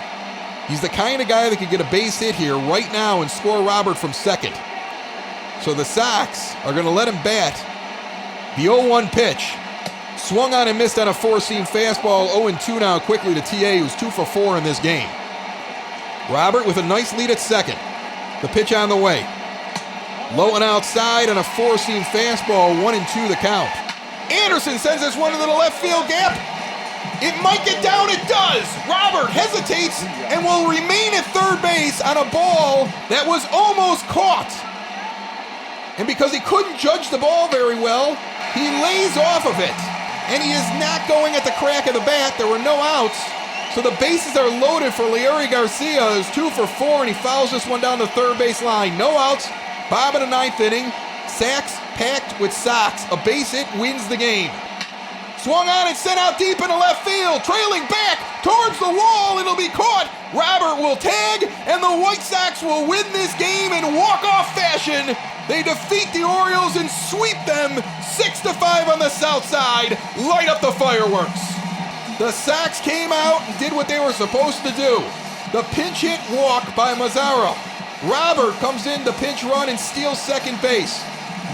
He's the kind of guy that could get a base hit here right now and score Robert from second. So the Sox are going to let him bat. The 0-1 pitch. Swung on and missed on a four-seam fastball. 0-2 now quickly to TA, who's 2 for 4 in this game. Robert with a nice lead at second. The pitch on the way. Low and outside on a four-seam fastball. 1-2 the count. Anderson sends this one into the left field gap. It might get down. It does. Robert hesitates and will remain at third base on a ball that was almost caught. And because he couldn't judge the ball very well, he lays off of it. and he is not going at the crack of the bat. There were no outs. So the bases are loaded for Leury Garcia, who's 2 for 4, and he fouls this one down the third base line. No outs. Bottom of the ninth inning. Sacks packed with Sox. A base hit wins the game. Swung on and sent out deep into left field. Trailing back towards the wall. It'll be caught. Robert will tag, and the White Sox will win this game in walk-off fashion. They defeat the Orioles and sweep them 6-5 on the south side. Light up the fireworks. The Sox came out and did what they were supposed to do. The pinch hit walk by Mazzaro. Robert comes in to pinch run and steals second base.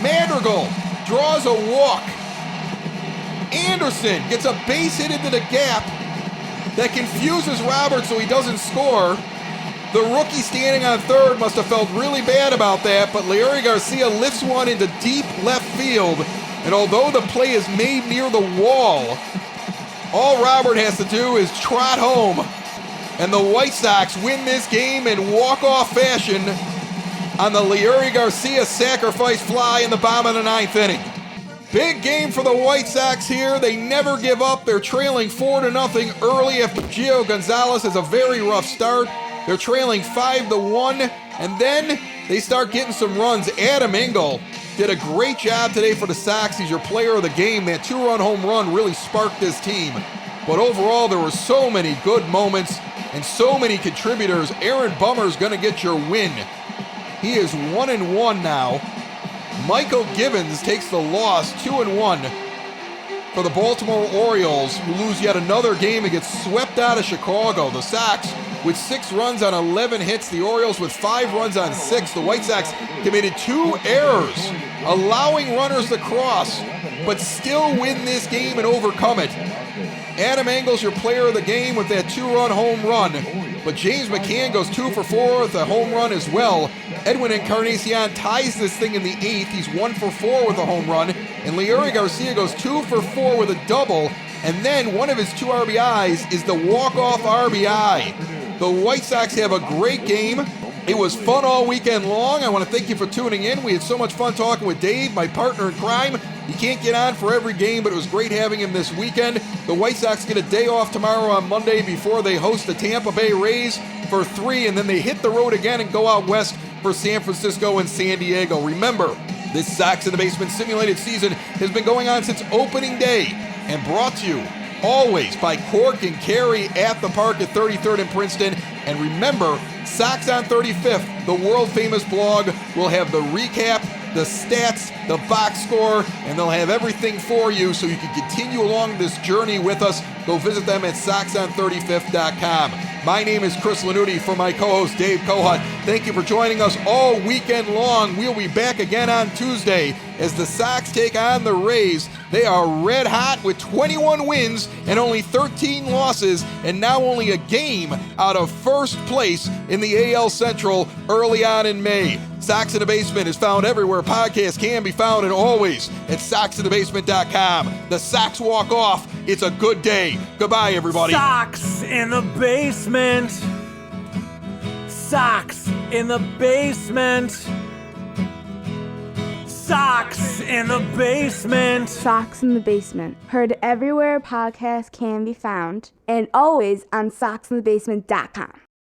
Madrigal draws a walk. Anderson gets a base hit into the gap that confuses Robert so he doesn't score. The rookie standing on third must have felt really bad about that, but Leury Garcia lifts one into deep left field, and although the play is made near the wall, all Robert has to do is trot home, and the White Sox win this game in walk-off fashion on the Leury Garcia sacrifice fly in the bottom of the ninth inning. Big game for the White Sox here. They never give up. They're trailing 4-0 early after Gio Gonzalez has a very rough start. They're trailing 5-1, and then they start getting some runs. Adam Engel did a great job today for the Sox. He's your player of the game. That 2-run home run really sparked this team. But overall, there were so many good moments and so many contributors. Aaron Bummer's going to get your win. He is 1-1 now. Michael Gibbons takes the loss, 2-1 for the Baltimore Orioles, who lose yet another game and get swept out of Chicago. The Sox with 6 runs on 11 hits. The Orioles with 5 runs on 6. The White Sox committed 2 errors, allowing runners to cross, but still win this game and overcome it. Adam Engel's your player of the game with that 2-run home run, but James McCann goes 2 for 4 with a home run as well. Edwin Encarnacion ties this thing in the 8th. He's 1 for 4 with a home run, and Leury Garcia goes 2 for 4 with a double, and then one of his 2 RBIs is the walk-off RBI. The White Sox have a great game. It was fun all weekend long. I want to thank you for tuning in. We had so much fun talking with Dave, my partner in crime. He can't get on for every game, but it was great having him this weekend. The White Sox get a day off tomorrow on Monday before they host the Tampa Bay Rays for 3, and then they hit the road again and go out west for San Francisco and San Diego. Remember, this Sox in the Basement simulated season has been going on since opening day and brought to you always by Cork and Carry at the park at 33rd and Princeton. And remember, Sox on 35th, the world-famous blog, will have the recap, the stats, the box score, and they'll have everything for you so you can continue along this journey with us. Go visit them at SoxOn35th.com. My name is Chris Lanuti for my co-host Dave Kohut. Thank you for joining us all weekend long. We'll be back again on Tuesday as the Sox take on the Rays. They are red hot with 21 wins and only 13 losses, and now only a game out of first place in the AL Central early on in May. Sox in the Basement is found everywhere podcasts can be found, and always at SoxInTheBasement.com. The Sox walk off. It's a good day. Goodbye, everybody. Sox in the basement. Sox in the basement. Sox in the basement. Sox in the Basement. Heard everywhere podcasts can be found, and always on SoxInTheBasement.com.